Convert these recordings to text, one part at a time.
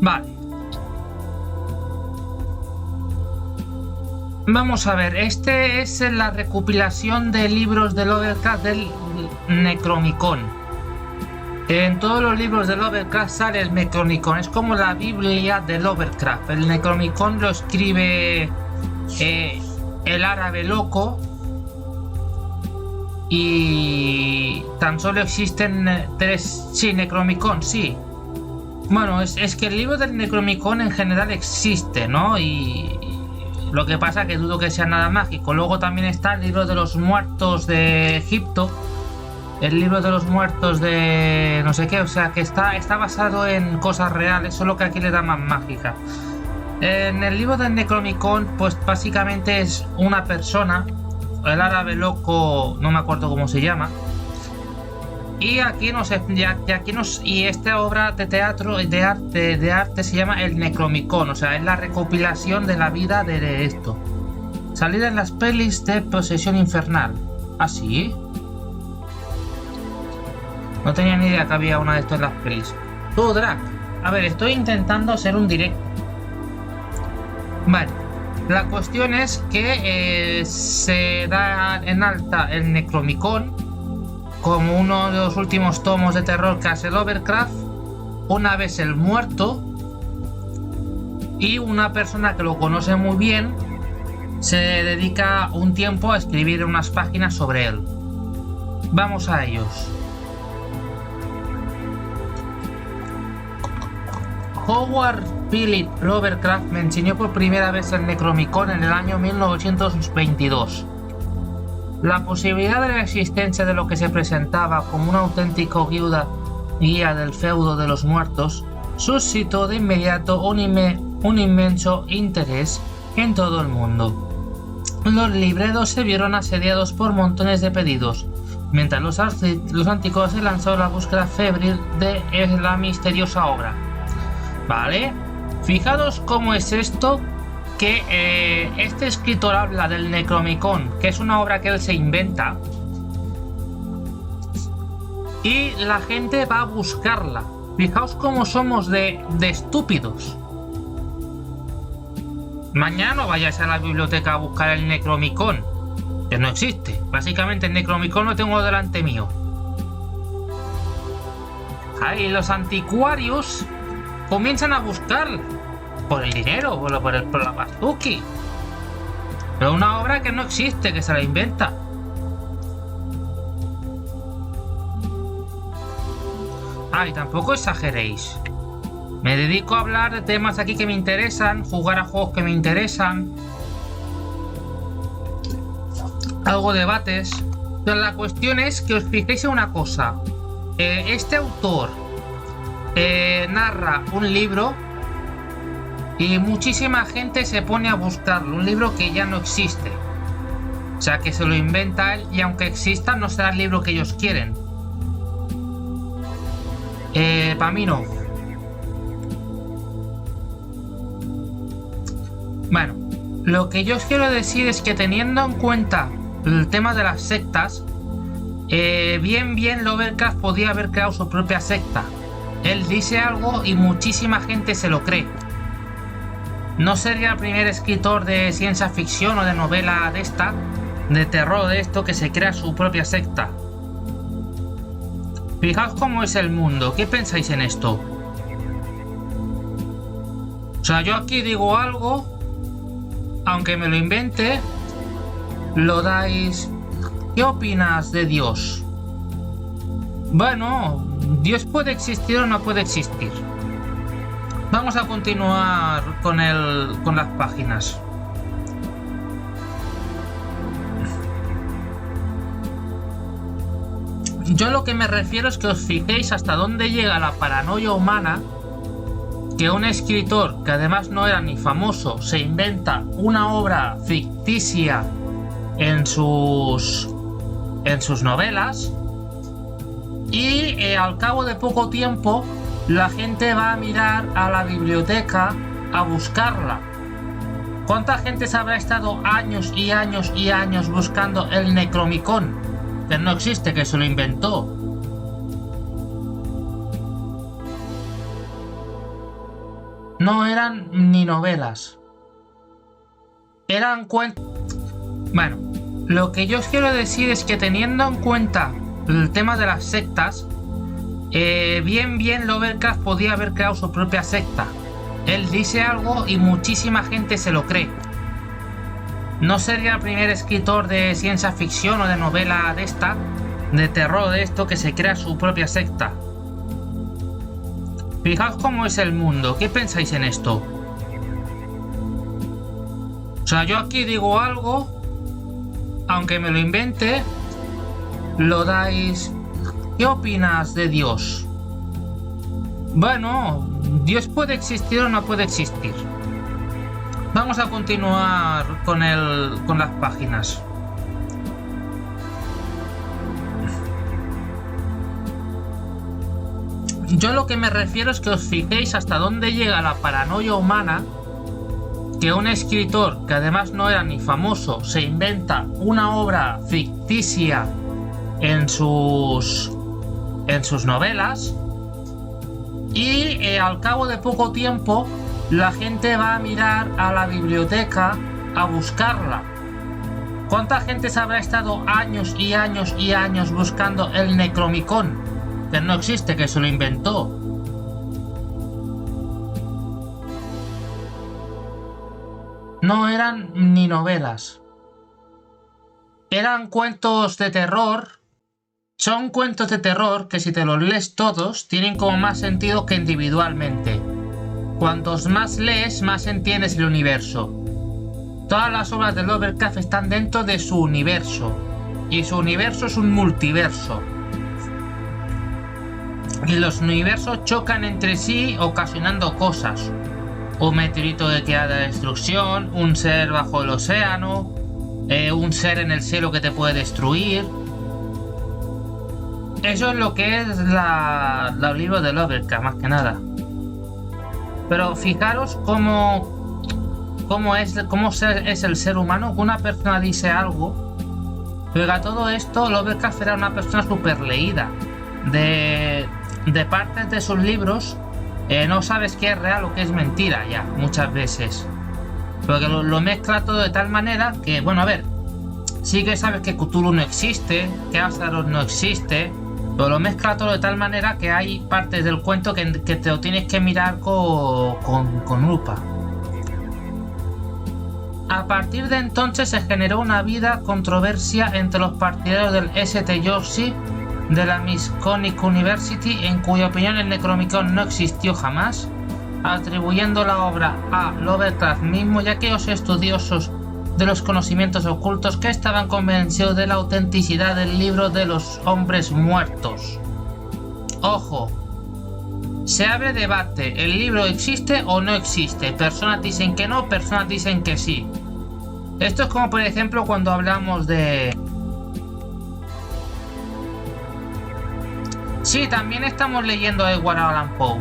Vale. Vamos a ver, este es la recopilación de libros de Lovecraft del Necronomicon. En todos los libros de Lovecraft sale el Necronomicon, es como la Biblia de Lovecraft. El Necronomicon lo escribe el árabe loco y tan solo existen 3... Sí, Necronomicon, sí. Bueno, es que el libro del Necronomicon en general existe, ¿no? Y lo que pasa que dudo que sea nada mágico. Luego también está el libro de los muertos de Egipto, el libro de los muertos de no sé qué, o sea que está basado en cosas reales, solo que aquí le da más mágica. En el libro del Necronomicon, pues básicamente es una persona, el árabe loco, no me acuerdo cómo se llama, y aquí y esta obra de teatro de arte se llama el Necronomicon, o sea, es la recopilación de la vida de esto. Salir en las pelis de Posesión Infernal. ¿Ah, sí? No tenía ni idea que había una de estas en las pelis. Tú, Drac. A ver, estoy intentando hacer un directo. Vale. La cuestión es que se da en alta el Necronomicon como uno de los últimos tomos de terror que hace Lovecraft, una vez el muerto, y una persona que lo conoce muy bien se dedica un tiempo a escribir unas páginas sobre él. Vamos a ellos. Howard Philip Lovecraft me enseñó por primera vez el Necronomicon en el año 1922. La posibilidad de la existencia de lo que se presentaba como un auténtico guía del feudo de los muertos suscitó de inmediato un inmenso interés en todo el mundo. Los libreros se vieron asediados por montones de pedidos, mientras los anticuarios se lanzaron a la búsqueda febril de la misteriosa obra. ¿Vale? Fijaros cómo es esto, que este escritor habla del Necronomicon, que es una obra que él se inventa, y la gente va a buscarla. Fijaos cómo somos de estúpidos. Mañana no vayáis a la biblioteca a buscar el Necronomicon, que no existe. Básicamente el Necronomicon lo tengo delante mío. Ahí los anticuarios comienzan a buscar por el dinero, por la pastuqui. Pero una obra que no existe, que se la inventa. Y tampoco exageréis. Me dedico a hablar de temas aquí que me interesan, jugar a juegos que me interesan, hago debates. Pero la cuestión es que os fijéis en una cosa. Este autor narra un libro y muchísima gente se pone a buscarlo, un libro que ya no existe, o sea que se lo inventa él, y aunque exista no será el libro que ellos quieren. Para mí no. Bueno, lo que yo os quiero decir es que, teniendo en cuenta el tema de las sectas, bien Lovecraft podía haber creado su propia secta. Él dice algo y muchísima gente se lo cree. No sería el primer escritor de ciencia ficción o de novela de terror de esto, que se crea su propia secta. Fijaos cómo es el mundo. ¿Qué pensáis en esto? O sea, yo aquí digo algo, aunque me lo invente, lo dais. ¿Qué opinas de Dios? Bueno, Dios puede existir o no puede existir. Vamos a continuar con las páginas. Yo lo que me refiero es que os fijéis hasta dónde llega la paranoia humana, que un escritor, que además no era ni famoso, se inventa una obra ficticia en sus novelas, y al cabo de poco tiempo la gente va a mirar a la biblioteca a buscarla. ¿Cuánta gente se habrá estado años y años y años buscando el Necronomicon? Que no existe, que se lo inventó. no eran ni novelas. Eran cuentos... Bueno, lo que yo os quiero decir es que teniendo en cuenta el tema de las sectas, bien Lovecraft podía haber creado su propia secta. Él dice algo y muchísima gente se lo cree. No sería el primer escritor de ciencia ficción o de novela de esta, de terror de esto, que se crea su propia secta. Fijaos cómo es el mundo. ¿Qué pensáis en esto? O sea, yo aquí digo algo, aunque me lo invente, lo dais. ¿Qué opinas de Dios? Bueno, Dios puede existir o no puede existir. Vamos a continuar con las páginas. Yo lo que me refiero es que os fijéis hasta dónde llega la paranoia humana, que un escritor que además no era ni famoso se inventa una obra ficticia en sus novelas y al cabo de poco tiempo la gente va a mirar a la biblioteca a buscarla. ¿Cuánta gente se habrá estado años y años y años buscando el Necronomicon? Que no existe, que se lo inventó. No eran ni novelas. Eran cuentos de terror. Son cuentos de terror que si te los lees todos tienen como más sentido que individualmente. Cuantos más lees, más entiendes el universo. Todas las obras de Lovecraft están dentro de su universo. Y su universo es un multiverso. Y los universos chocan entre sí ocasionando cosas. Un meteorito que haga destrucción, un ser bajo el océano, un ser en el cielo que te puede destruir. Eso es lo que es los libros de Lovecraft, más que nada. Pero fijaros cómo es el ser humano. Una persona dice algo, pero a todo esto Lovecraft era una persona súper leída. De partes de sus libros no sabes qué es real o qué es mentira ya, muchas veces. Porque lo mezcla todo de tal manera que, bueno, a ver, sí que sabes que Cthulhu no existe, que Astaroth no existe, pero lo mezcla todo de tal manera que hay partes del cuento que te lo tienes que mirar con lupa. A partir de entonces se generó una vida controversia entre los partidarios del St. George de la Miskatonic University, en cuya opinión el Necronomicon no existió jamás, atribuyendo la obra a Lovecraft mismo, ya que los estudiosos de los conocimientos ocultos que estaban convencidos de la autenticidad del libro de los hombres muertos. Ojo, se abre debate, ¿el libro existe o no existe? Personas dicen que no, personas dicen que sí. Esto es como por ejemplo cuando hablamos de... Sí, también estamos leyendo a Edgar Allan Poe.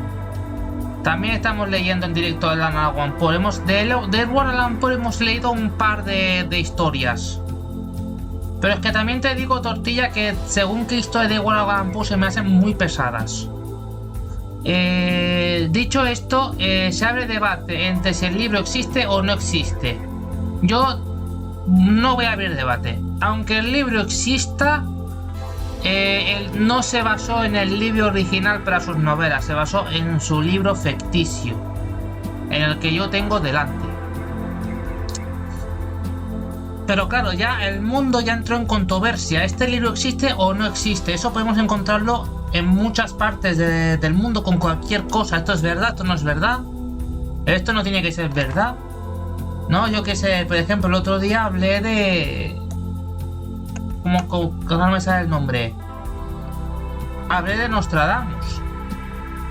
También estamos leyendo en directo a Edgar Allan Poe. De Edgar Allan Poe hemos leído un par de historias. Pero es que también te digo, Tortilla, que según qué historia de Edgar Allan Poe se me hacen muy pesadas. Dicho esto, se abre debate entre si el libro existe o no existe. Yo no voy a abrir debate. Aunque el libro exista... él no se basó en el libro original para sus novelas, se basó en su libro ficticio, en el que yo tengo delante. Pero claro, ya el mundo ya entró en controversia. ¿Este libro existe o no existe? Eso podemos encontrarlo en muchas partes del mundo con cualquier cosa. ¿Esto es verdad? ¿Esto no es verdad? ¿Esto no tiene que ser verdad? No, yo qué sé, por ejemplo, el otro día hablé de... ¿Cómo no me sale el nombre? Hablé de Nostradamus.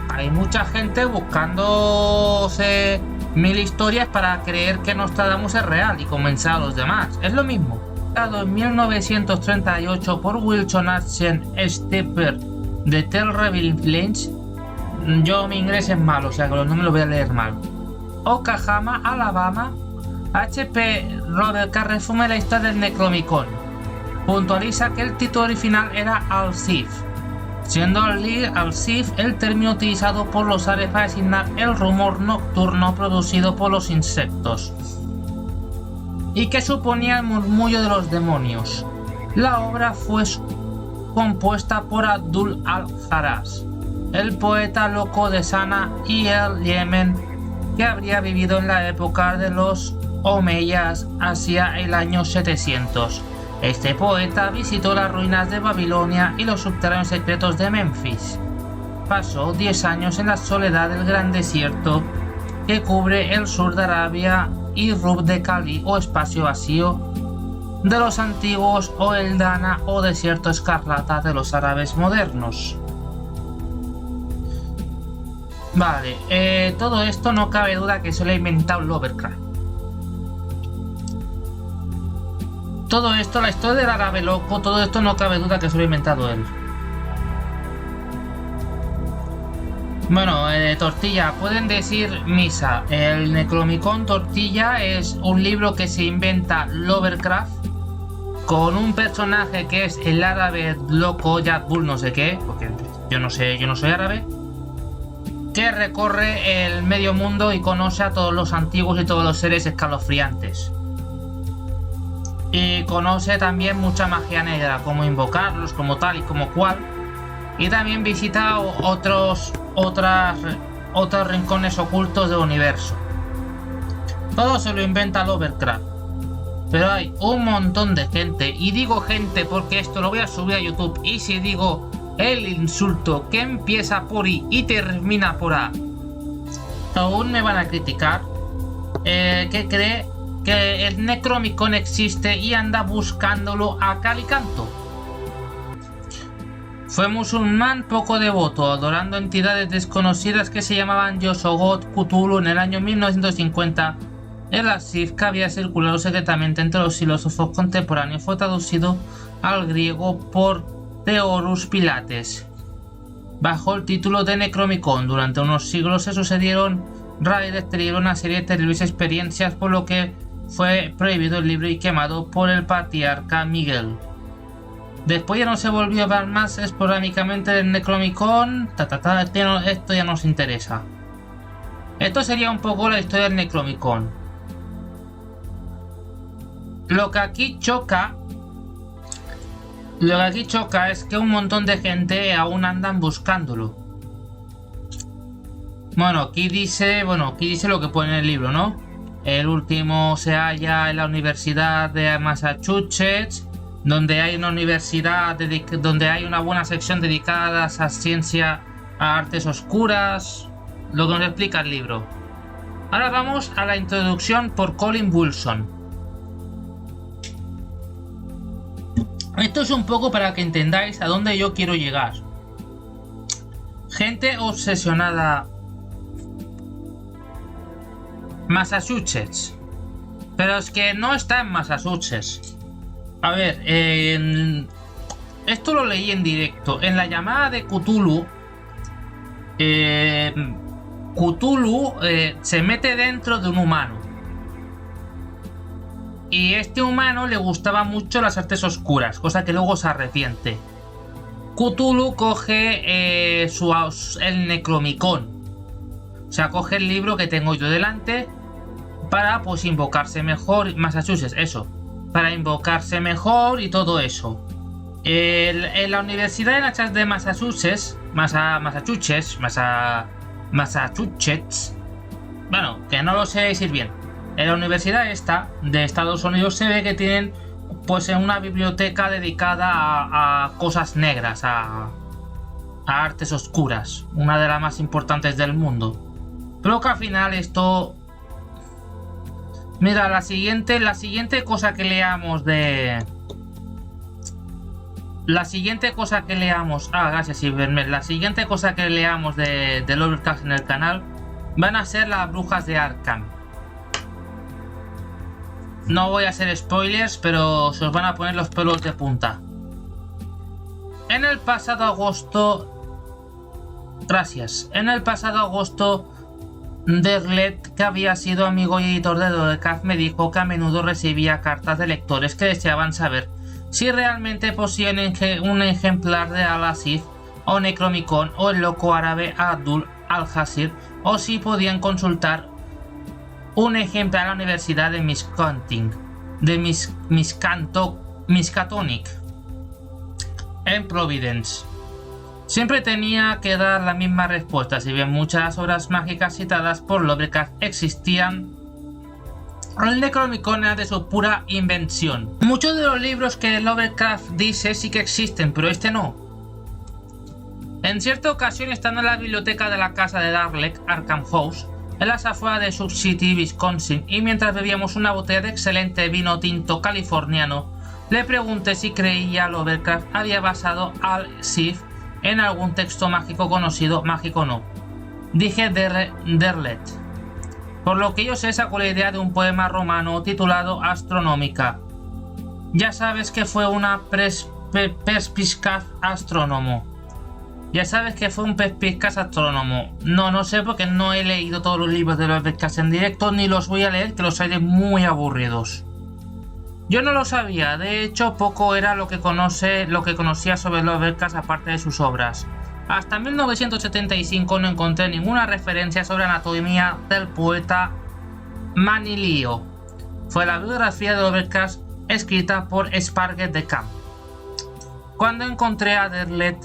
Hay mucha gente buscándose 1000 historias para creer que Nostradamus es real y convencer a los demás. Es lo mismo. En 1938 por Wilson H. Stepper de Terrible Flames. Yo mi inglés es malo, o sea que no me lo voy a leer mal. Oklahoma, Alabama. H.P. Lovecraft resume la historia del Necronomicon. Puntualiza que el título original era Al-Sif. siendo al Sith el término utilizado por los Ares para designar el rumor nocturno producido por los insectos, y que suponía el murmullo de los demonios. La obra fue compuesta por Abdul al-Harras, el poeta loco de Sana y el Yemen, que habría vivido en la época de los Omeyas hacia el año 700. Este poeta visitó las ruinas de Babilonia y los subterráneos secretos de Memphis. Pasó 10 años en la soledad del gran desierto que cubre el sur de Arabia y Rub de Cali o espacio vacío de los antiguos, o el Dana o desierto escarlata de los árabes modernos. Vale, todo esto no cabe duda que se lo ha inventado Lovecraft. Todo esto, la historia del árabe loco, todo esto no cabe duda que se lo ha inventado él. Bueno, Tortilla, pueden decir misa. El Necronomicon Tortilla es un libro que se inventa Lovecraft con un personaje que es el árabe loco, Yadbul no sé qué, porque yo no soy árabe, que recorre el medio mundo y conoce a todos los antiguos y todos los seres escalofriantes. Y conoce también mucha magia negra, cómo invocarlos, como tal y como cual. Y también visita otros rincones ocultos del universo. Todo se lo inventa Lovecraft. Pero hay un montón de gente, y digo gente porque esto lo voy a subir a YouTube, y si digo el insulto que empieza por I y termina por A, aún me van a criticar, que cree que el Necronomicon existe y anda buscándolo a cal y canto. Fue musulmán poco devoto, adorando entidades desconocidas que se llamaban Yoshogot Cthulhu. En el año 1950, el Asif, que había circulado secretamente entre los filósofos contemporáneos, fue traducido al griego por Theodorus Pilates bajo el título de Necronomicon. Durante unos siglos se sucedieron raíz de este libro una serie de terribles experiencias, por lo que fue prohibido el libro y quemado por el patriarca Miguel. Después ya no se volvió a ver más esporádicamente del Necronomicon. Esto ya nos interesa. Esto sería un poco la historia del Necronomicon. Lo que aquí choca es que un montón de gente aún andan buscándolo. Bueno, aquí dice lo que pone en el libro, ¿no? El último se halla en la Universidad de Massachusetts, donde hay una buena sección dedicada a ciencia, a artes oscuras, lo que nos explica el libro. Ahora vamos a la introducción por Colin Wilson. Esto es un poco para que entendáis a dónde yo quiero llegar. Gente obsesionada. Massachusetts. Pero es que no está en Massachusetts. A ver, esto lo leí en directo. En la llamada de Cthulhu, Cthulhu se mete dentro de un humano. Y este humano le gustaba mucho las artes oscuras, cosa que luego se arrepiente. Cthulhu coge el Necronomicon. O sea, coge el libro que tengo yo delante para pues invocarse mejor. Massachusetts, eso. Para invocarse mejor y todo eso. En la Universidad de Massachusetts, bueno, que no lo sé decir bien. En la universidad esta de Estados Unidos se ve que tienen pues una biblioteca dedicada a cosas negras, a artes oscuras, una de las más importantes del mundo. Pero que al final esto... Mira, la siguiente cosa que leamos de... gracias Ibermel. La siguiente cosa que leamos de Lovecraft en el canal van a ser las brujas de Arkham. No voy a hacer spoilers, pero se os van a poner los pelos de punta. En el pasado agosto... Derlet, que había sido amigo y editor de Lovecraft, me dijo que a menudo recibía cartas de lectores que deseaban saber si realmente poseían un ejemplar de Al-Asif o Necromicon o el loco árabe Abdul al-Hasir, o si podían consultar un ejemplo a la Universidad de Miskatonic en Providence. Siempre tenía que dar la misma respuesta. Si bien muchas obras mágicas citadas por Lovecraft existían, el Necromicon era de su pura invención. Muchos de los libros que Lovecraft dice sí que existen, pero este no. En cierta ocasión, estando en la biblioteca de la casa de Darlek, Arkham House, en las afueras de Sioux City, Wisconsin, y mientras bebíamos una botella de excelente vino tinto californiano, le pregunté si creía Lovecraft había basado al Sith en algún texto mágico conocido. Mágico no, dije Derlet. Por lo que yo sé, sacó la idea de un poema romano titulado Astronómica. Ya sabes que fue una perspicaz astrónomo. Ya sabes que fue un perspicaz astrónomo. No sé porque no he leído todos los libros de Lovecraft en directo, ni los voy a leer, que los hay muy aburridos. Yo no lo sabía, de hecho poco era lo que conocía sobre Lovecraft aparte de sus obras. Hasta 1975 no encontré ninguna referencia sobre anatomía del poeta Manilio. Fue la biografía de Lovecraft escrita por Sparget de Camp. Cuando encontré a Derlet,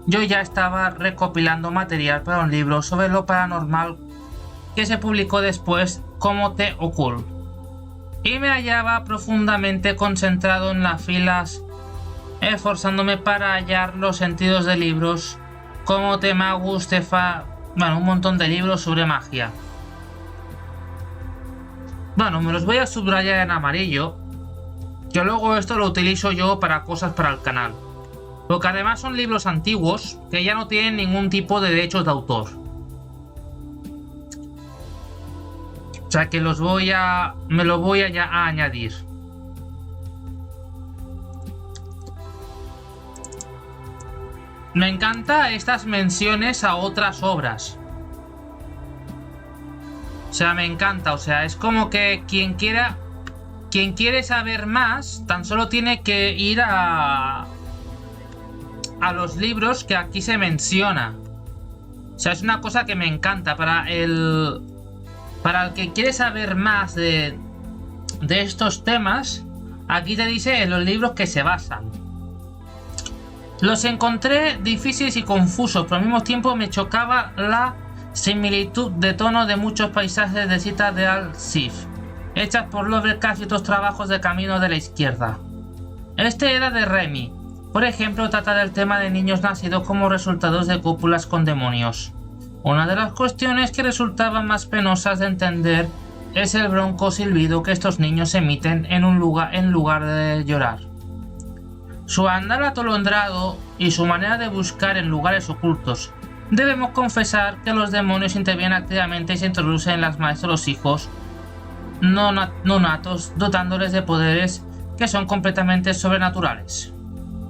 yo ya estaba recopilando material para un libro sobre lo paranormal que se publicó después como The Occult, y me hallaba profundamente concentrado en las filas, esforzándome para hallar los sentidos de libros como The Magus, un montón de libros sobre magia. Bueno, me los voy a subrayar en amarillo, que luego esto lo utilizo yo para cosas para el canal. Porque además son libros antiguos que ya no tienen ningún tipo de derechos de autor. O sea que me lo voy a añadir. Me encanta estas menciones a otras obras. O sea, me encanta. O sea, es como que quien quiere saber más, tan solo tiene que ir a los libros que aquí se menciona. O sea, es una cosa que me encanta. Para el que quiere saber más de estos temas, aquí te dice en los libros que se basan. Los encontré difíciles y confusos, pero al mismo tiempo me chocaba la similitud de tono de muchos paisajes de citas de Al-Sif, hechas por Lovecraft y otros trabajos de Camino de la Izquierda. Este era de Remy. Por ejemplo, trata del tema de niños nacidos como resultado de cúpulas con demonios. Una de las cuestiones que resultaban más penosas de entender es el bronco silbido que estos niños emiten en lugar de llorar. Su andar atolondrado y su manera de buscar en lugares ocultos. Debemos confesar que los demonios intervienen activamente y se introducen en las mentes de los hijos no natos, dotándoles de poderes que son completamente sobrenaturales.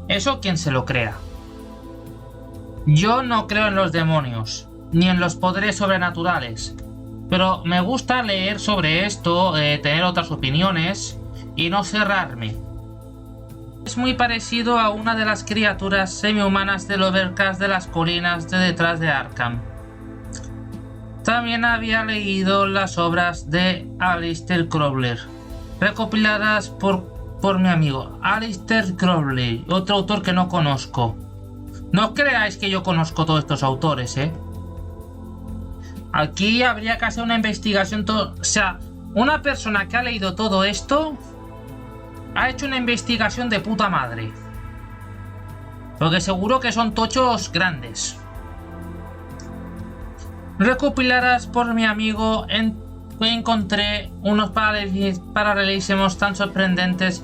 Eso quien se lo crea. Yo no creo en los demonios, ni en los poderes sobrenaturales, pero me gusta leer sobre esto, tener otras opiniones y no cerrarme. Es muy parecido a una de las criaturas semi-humanas de Lovecraft de las colinas de detrás de Arkham. También había leído las obras de Aleister Crowley, recopiladas por mi amigo Aleister Crowley, otro autor que no conozco. No os creáis que yo conozco todos estos autores, Aquí habría que hacer una investigación. O sea, una persona que ha leído todo esto ha hecho una investigación de puta madre. Porque seguro que son tochos grandes. Recopiladas por mi amigo, encontré unos paralelismos tan sorprendentes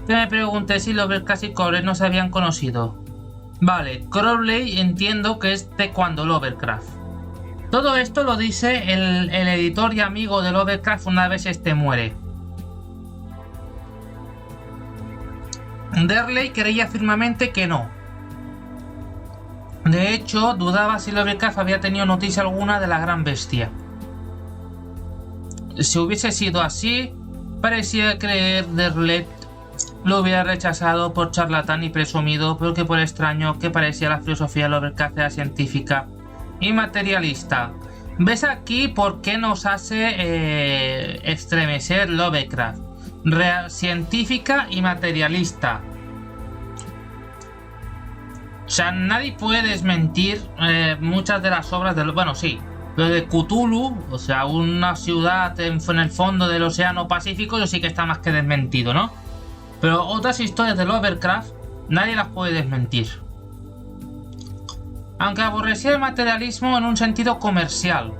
que me pregunté si Lovecraft y Crowley no se habían conocido. Vale, Crowley entiendo que es de cuando Lovecraft. Todo esto lo dice el editor y amigo de Lovecraft una vez este muere. Derley creía firmemente que no. De hecho, dudaba si Lovecraft había tenido noticia alguna de la gran bestia. Si hubiese sido así, parecía creer Derley lo hubiera rechazado por charlatán y presumido, porque por extraño que parecía la filosofía de Lovecraft era científica y materialista. ¿Ves aquí por qué nos hace estremecer Lovecraft? Científica y materialista. O sea, nadie puede desmentir muchas de las obras de... Bueno, sí, lo de Cthulhu, o sea, una ciudad en el fondo del océano Pacífico, eso sí que está más que desmentido, ¿no? Pero otras historias de Lovecraft, nadie las puede desmentir. Aunque aborrecía el materialismo en un sentido comercial.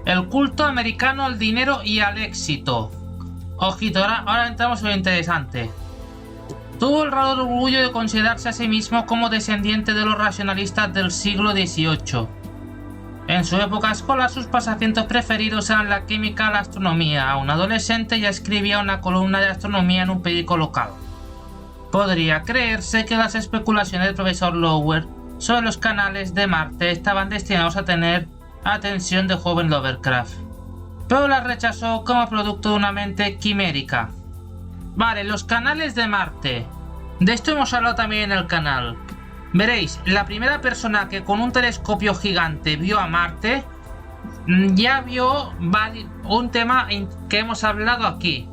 El culto americano al dinero y al éxito. Ojito, ahora entramos en lo interesante. Tuvo el raro orgullo de considerarse a sí mismo como descendiente de los racionalistas del siglo XVIII. En su época escolar, sus pasatiempos preferidos eran la química y la astronomía. Aún adolescente ya escribía una columna de astronomía en un periódico local. Podría creerse que las especulaciones del profesor Lower sobre los canales de Marte estaban destinados a tener atención de joven Lovecraft, pero las rechazó como producto de una mente quimérica. Vale, los canales de Marte. De esto hemos hablado también en el canal. Veréis, la primera persona que con un telescopio gigante vio a Marte ya vio un tema que hemos hablado aquí.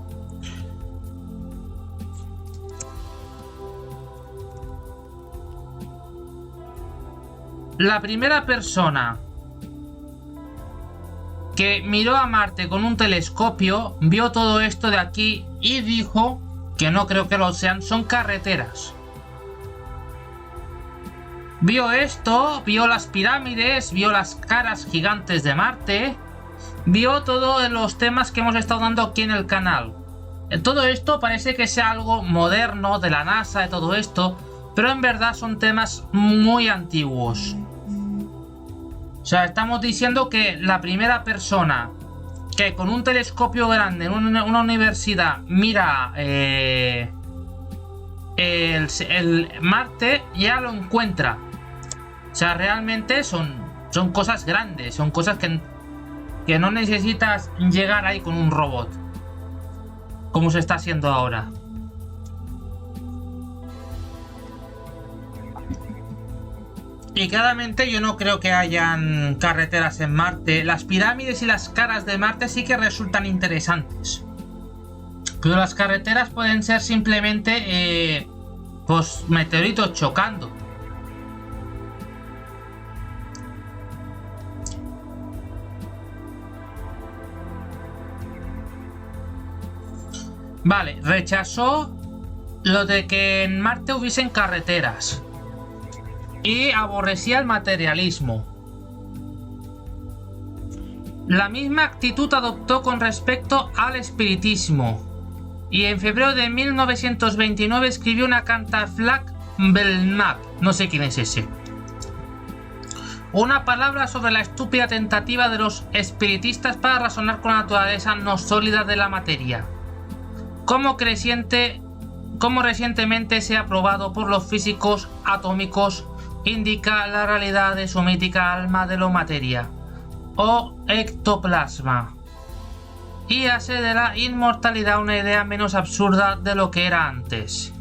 La primera persona que miró a Marte con un telescopio vio todo esto de aquí y dijo, que no creo que lo sean, son carreteras. Vio esto, vio las pirámides, vio las caras gigantes de Marte, vio todos los temas que hemos estado dando aquí en el canal. Todo esto parece que sea algo moderno de la NASA, de todo esto, pero en verdad son temas muy antiguos. O sea, estamos diciendo que la primera persona que con un telescopio grande en una universidad mira el Marte, ya lo encuentra. O sea, realmente son cosas grandes, son cosas que no necesitas llegar ahí con un robot, como se está haciendo ahora. Y claramente yo no creo que hayan carreteras en Marte. Las pirámides y las caras de Marte sí que resultan interesantes. Pero las carreteras pueden ser simplemente pues meteoritos chocando. Vale, rechazó lo de que en Marte hubiesen carreteras. Y aborrecía el materialismo. La misma actitud adoptó con respecto al espiritismo. Y en febrero de 1929 escribió una carta a Flag Belknap, no sé quién es ese. Una palabra sobre la estúpida tentativa de los espiritistas para razonar con la naturaleza no sólida de la materia. Como recientemente se ha probado por los físicos atómicos, indica la realidad de su mítica alma de la materia, o ectoplasma, y hace de la inmortalidad una idea menos absurda de lo que era antes.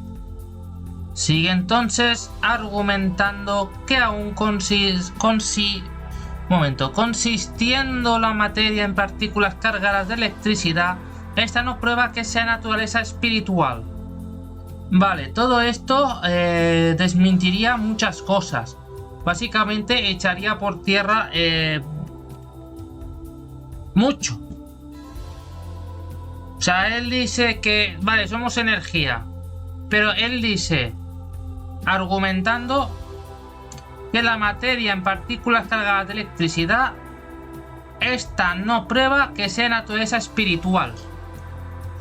Sigue entonces argumentando que aún consistiendo la materia en partículas cargadas de electricidad, esta no prueba que sea naturaleza espiritual. Vale, todo esto desmentiría muchas cosas. Básicamente echaría por tierra mucho. O sea, él dice que, vale, somos energía. Pero él dice, argumentando que la materia en partículas cargadas de electricidad, esta no prueba que sea naturaleza espiritual.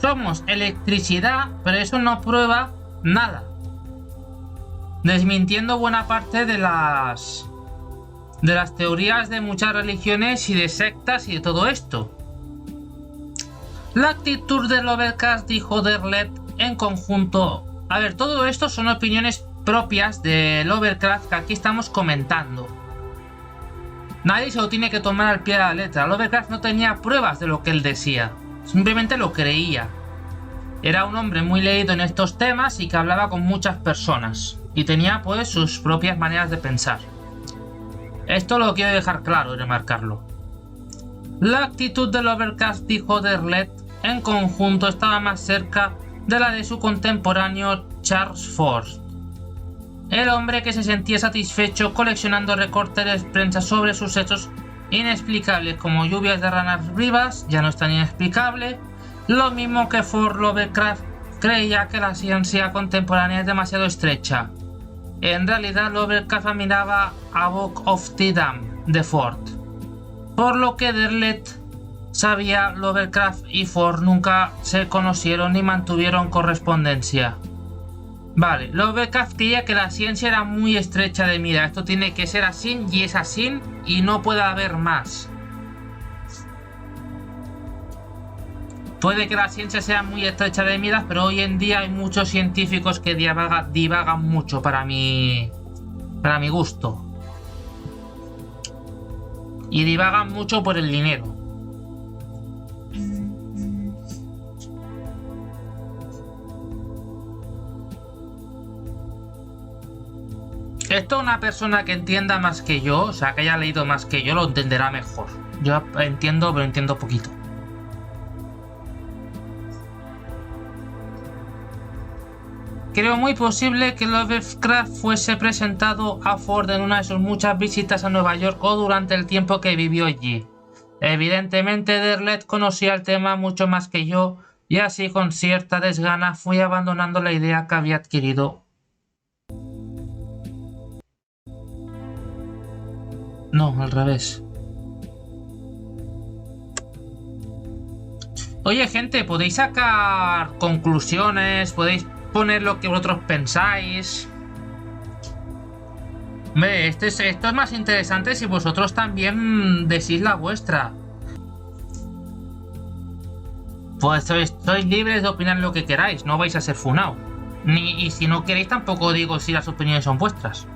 Somos electricidad, pero eso no prueba nada. Desmintiendo buena parte de las teorías de muchas religiones y de sectas y de todo esto. La actitud de Lovecraft, dijo Derlet, en conjunto. A ver, todo esto son opiniones propias de Lovecraft que aquí estamos comentando. Nadie se lo tiene que tomar al pie de la letra. Lovecraft no tenía pruebas de lo que él decía. Simplemente lo creía. era un hombre muy leído en estos temas y que hablaba con muchas personas y tenía pues sus propias maneras de pensar. Esto lo quiero dejar claro y remarcarlo. La actitud de Lovecraft, dijo Derlet, en conjunto estaba más cerca de la de su contemporáneo Charles Fort, el hombre que se sentía satisfecho coleccionando recortes de prensa sobre sus hechos inexplicables como lluvias de ranas vivas. Ya no es tan inexplicable. Lo mismo que Fort, Lovecraft creía que la ciencia contemporánea es demasiado estrecha. En realidad Lovecraft admiraba a Book of the Damned de Fort, por lo que Derlet sabía. Lovecraft y Fort nunca se conocieron ni mantuvieron correspondencia. Vale, Lovecraft creía que la ciencia era muy estrecha de mira. Esto tiene que ser así y es así y no puede haber más. Puede que la ciencia sea muy estrecha de miras, pero hoy en día hay muchos científicos que divagan mucho para mi gusto. Y divagan mucho por el dinero. Esto una persona que entienda más que yo, o sea, que haya leído más que yo, lo entenderá mejor. Yo entiendo, pero entiendo poquito. Creo muy posible que Lovecraft fuese presentado a Ford en una de sus muchas visitas a Nueva York o durante el tiempo que vivió allí. Evidentemente Derlet conocía el tema mucho más que yo y así con cierta desgana fui abandonando la idea que había adquirido. No, al revés. Oye, gente, podéis sacar conclusiones, podéis poner lo que vosotros pensáis. Ve, esto es más interesante si vosotros también decís la vuestra. Pues sois libres de opinar lo que queráis, no vais a ser funao. Y si no queréis tampoco digo si las opiniones son vuestras.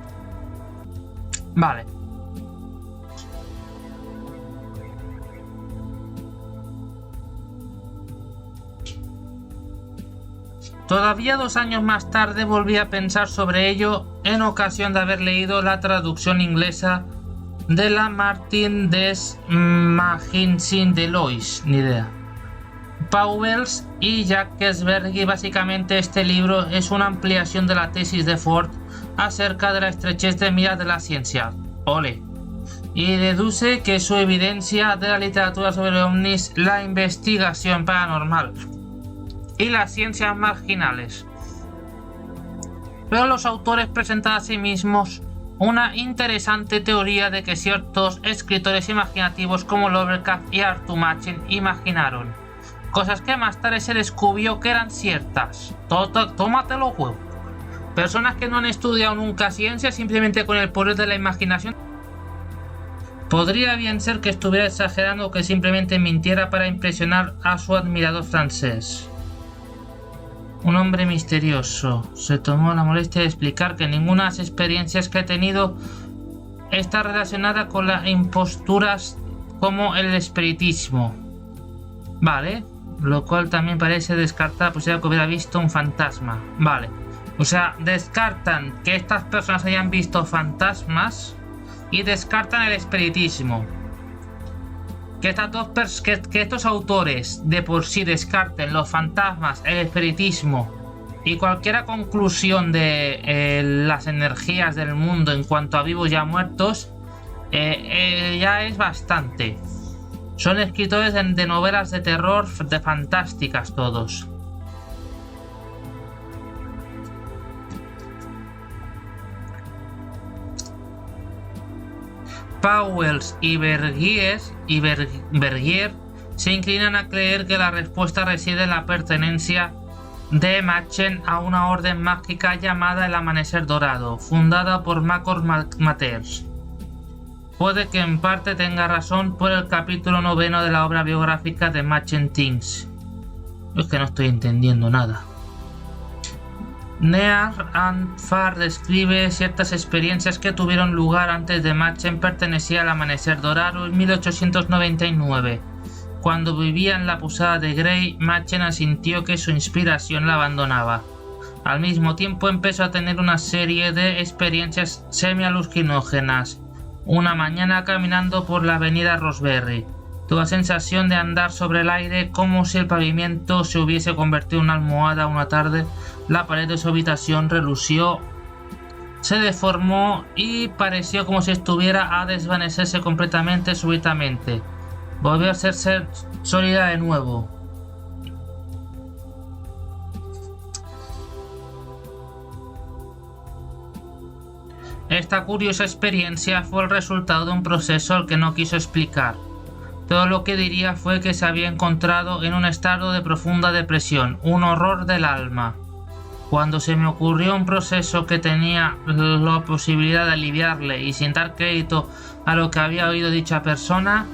Vale. Todavía 2 años más tarde volví a pensar sobre ello en ocasión de haber leído la traducción inglesa de la Martin des Maginsin de Lois, ni idea, Pauwels y Jacques Vergy. Básicamente este libro es una ampliación de la tesis de Ford acerca de la estrechez de miras de la ciencia. Ole. Y deduce que su evidencia de la literatura sobre ovnis, la investigación paranormal y las ciencias marginales. Pero los autores presentan a sí mismos una interesante teoría de que ciertos escritores imaginativos como Lovecraft y Arthur Machen imaginaron cosas que más tarde se descubrió que eran ciertas. Tómatelo, huevo. Personas que no han estudiado nunca ciencia, simplemente con el poder de la imaginación. Podría bien ser que estuviera exagerando o que simplemente mintiera para impresionar a su admirador francés. Un hombre misterioso se tomó la molestia de explicar que ninguna de las experiencias que ha tenido está relacionada con las imposturas como el espiritismo. Vale, lo cual también parece descartar la posibilidad que hubiera visto un fantasma. Vale, o sea, descartan que estas personas hayan visto fantasmas y descartan el espiritismo. Que estos autores de por sí descarten los fantasmas, el espiritismo y cualquier conclusión de las energías del mundo en cuanto a vivos y a muertos, ya es bastante. Son escritores de novelas de terror de fantásticas todos. Pauwels y Vergier se inclinan a creer que la respuesta reside en la pertenencia de Machen a una orden mágica llamada el Amanecer Dorado, fundada por Makor Matters. Puede que en parte tenga razón por el capítulo 9 de la obra biográfica de Machen Things. Es que no estoy entendiendo nada. Near and Far describe ciertas experiencias que tuvieron lugar antes de Machen pertenecía al Amanecer Dorado en 1899. Cuando vivía en la posada de Grey, Machen sintió que su inspiración la abandonaba. Al mismo tiempo empezó a tener una serie de experiencias semi-alucinógenas. Una mañana caminando por la avenida Roseberry, tuvo la sensación de andar sobre el aire como si el pavimento se hubiese convertido en una almohada. Una tarde, la pared de su habitación relució, se deformó y pareció como si estuviera a desvanecerse completamente súbitamente. Volvió a ser sólida de nuevo. Esta curiosa experiencia fue el resultado de un proceso al que no quiso explicar. Todo lo que diría fue que se había encontrado en un estado de profunda depresión, un horror del alma. Cuando se me ocurrió un proceso que tenía la posibilidad de aliviarle y sin dar crédito a lo que había oído dicha persona,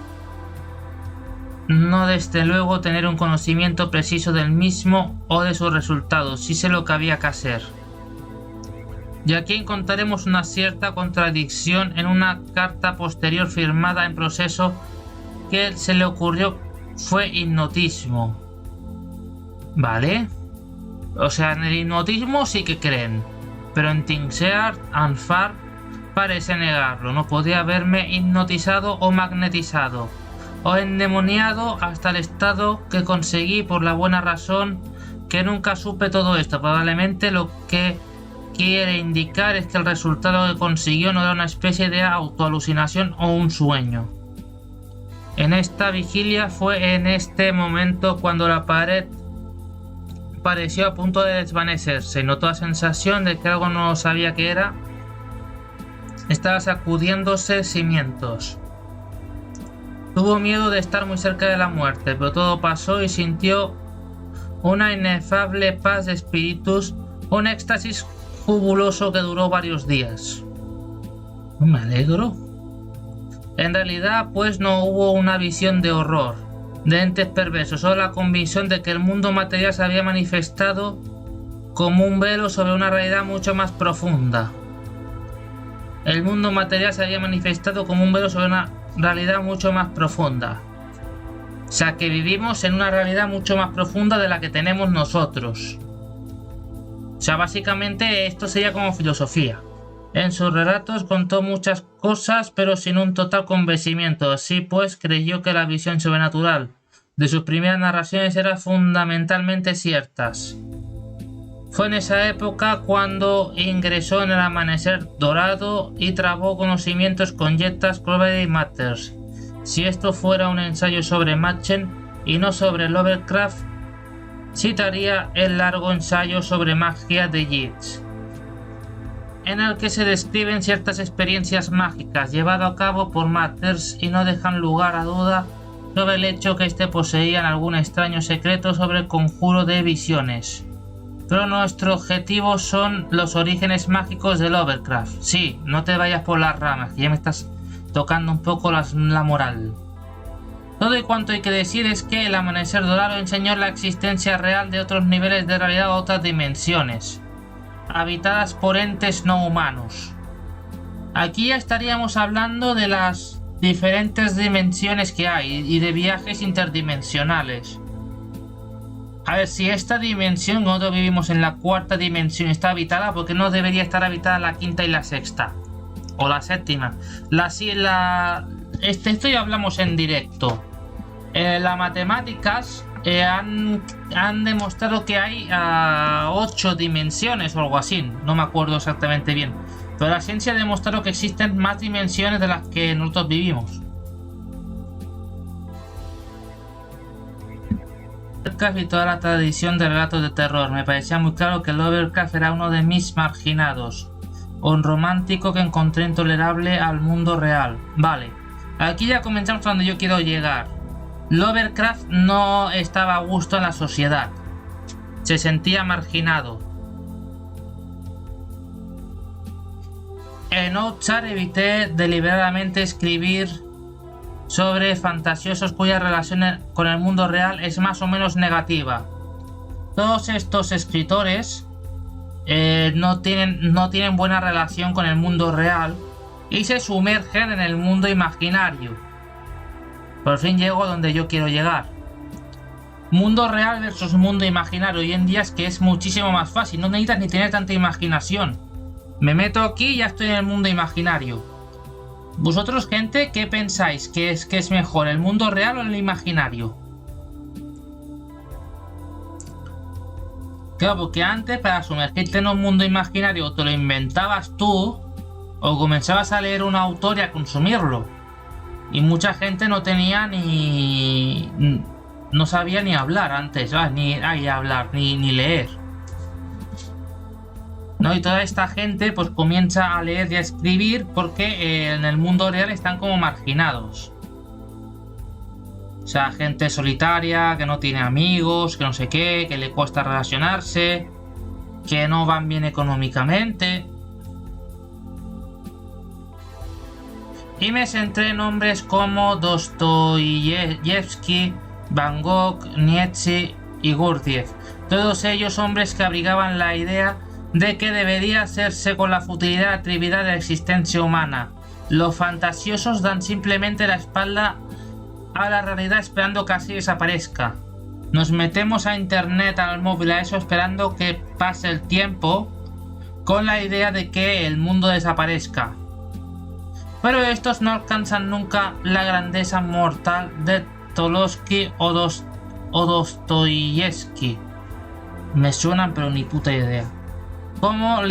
no desde luego tener un conocimiento preciso del mismo o de sus resultados, sí sé lo que había que hacer. Y aquí encontraremos una cierta contradicción en una carta posterior firmada en proceso que se le ocurrió fue hipnotismo. ¿Vale? O sea, en el hipnotismo sí que creen, pero en Tinseart and Far parece negarlo. No podía haberme hipnotizado o magnetizado o endemoniado hasta el estado que conseguí por la buena razón que nunca supe todo esto. Probablemente lo que quiere indicar es que el resultado que consiguió no era una especie de autoalucinación o un sueño. En esta vigilia fue en este momento cuando la pared pareció a punto de desvanecerse. Notó la sensación de que algo no sabía qué era. Estaba sacudiéndose cimientos. Tuvo miedo de estar muy cerca de la muerte, pero todo pasó y sintió una inefable paz de espíritus, un éxtasis jubiloso que duró varios días. Me alegro. En realidad, pues no hubo una visión de horror, de entes perversos, solo la convicción de que el mundo material se había manifestado como un velo sobre una realidad mucho más profunda. El mundo material se había manifestado como un velo sobre una realidad mucho más profunda. O sea que vivimos en una realidad mucho más profunda de la que tenemos nosotros. O sea, básicamente esto sería como filosofía. En sus relatos contó muchas cosas, pero sin un total convencimiento. Así pues, creyó que la visión sobrenatural de sus primeras narraciones eran fundamentalmente ciertas. Fue en esa época cuando ingresó en el Amanecer Dorado y trabó conocimientos con Jetta Cloverleaf Matters. Si esto fuera un ensayo sobre Machen y no sobre Lovecraft, citaría el largo ensayo sobre magia de Yeats, en el que se describen ciertas experiencias mágicas llevadas a cabo por Matters y no dejan lugar a duda sobre el hecho que éste poseía algún extraño secreto sobre el conjuro de visiones. Pero nuestro objetivo son los orígenes mágicos de Lovecraft. Sí, no te vayas por las ramas, que ya me estás tocando un poco la moral. Todo y cuanto hay que decir es que el Amanecer Dorado enseñó la existencia real de otros niveles de realidad o otras dimensiones, habitadas por entes no humanos. Aquí ya estaríamos hablando de las diferentes dimensiones que hay y de viajes interdimensionales. A ver, si esta dimensión, nosotros vivimos en la cuarta dimensión, está habitada, ¿por qué no debería estar habitada la quinta y la sexta? O la séptima. Esto ya hablamos en directo. Las matemáticas han demostrado que hay 8 dimensiones o algo así. No me acuerdo exactamente bien. Pero la ciencia ha demostrado que existen más dimensiones de las que nosotros vivimos. Lovecraft y toda la tradición de relatos de terror. Me parecía muy claro que Lovecraft era uno de mis marginados. Un romántico que encontré intolerable al mundo real. Vale, aquí ya comenzamos donde yo quiero llegar. Lovecraft no estaba a gusto en la sociedad. Se sentía marginado. En Outchar evité deliberadamente escribir sobre fantasiosos cuya relación con el mundo real es más o menos negativa. Todos estos escritores no tienen buena relación con el mundo real y se sumergen en el mundo imaginario. Por fin llego donde yo quiero llegar. Mundo real versus mundo imaginario. Hoy en día es que es muchísimo más fácil. No necesitas ni tener tanta imaginación. Me meto aquí y ya estoy en el mundo imaginario. Vosotros, gente, ¿qué pensáis? ¿Que es mejor, el mundo real o el imaginario? Claro, porque antes para sumergirte en un mundo imaginario te lo inventabas tú o comenzabas a leer un autor y a consumirlo. Y mucha gente no tenía no sabía ni hablar antes, ni hablar, ni leer. ¿No? Y toda esta gente pues comienza a leer y a escribir porque en el mundo real están como marginados. O sea, gente solitaria, que no tiene amigos, que no sé qué, que le cuesta relacionarse, que no van bien económicamente. Y me centré en nombres como Dostoyevsky, Van Gogh, Nietzsche y Gurdjieff. Todos ellos hombres que abrigaban la idea de que debería hacerse con la futilidad y atrevidad de la existencia humana. Los fantasiosos dan simplemente la espalda a la realidad esperando que así desaparezca. Nos metemos a internet, al móvil, a eso esperando que pase el tiempo con la idea de que el mundo desaparezca. Pero estos no alcanzan nunca la grandeza mortal de Tolstoy o Dostoyevsky. Me suenan pero ni puta idea. Como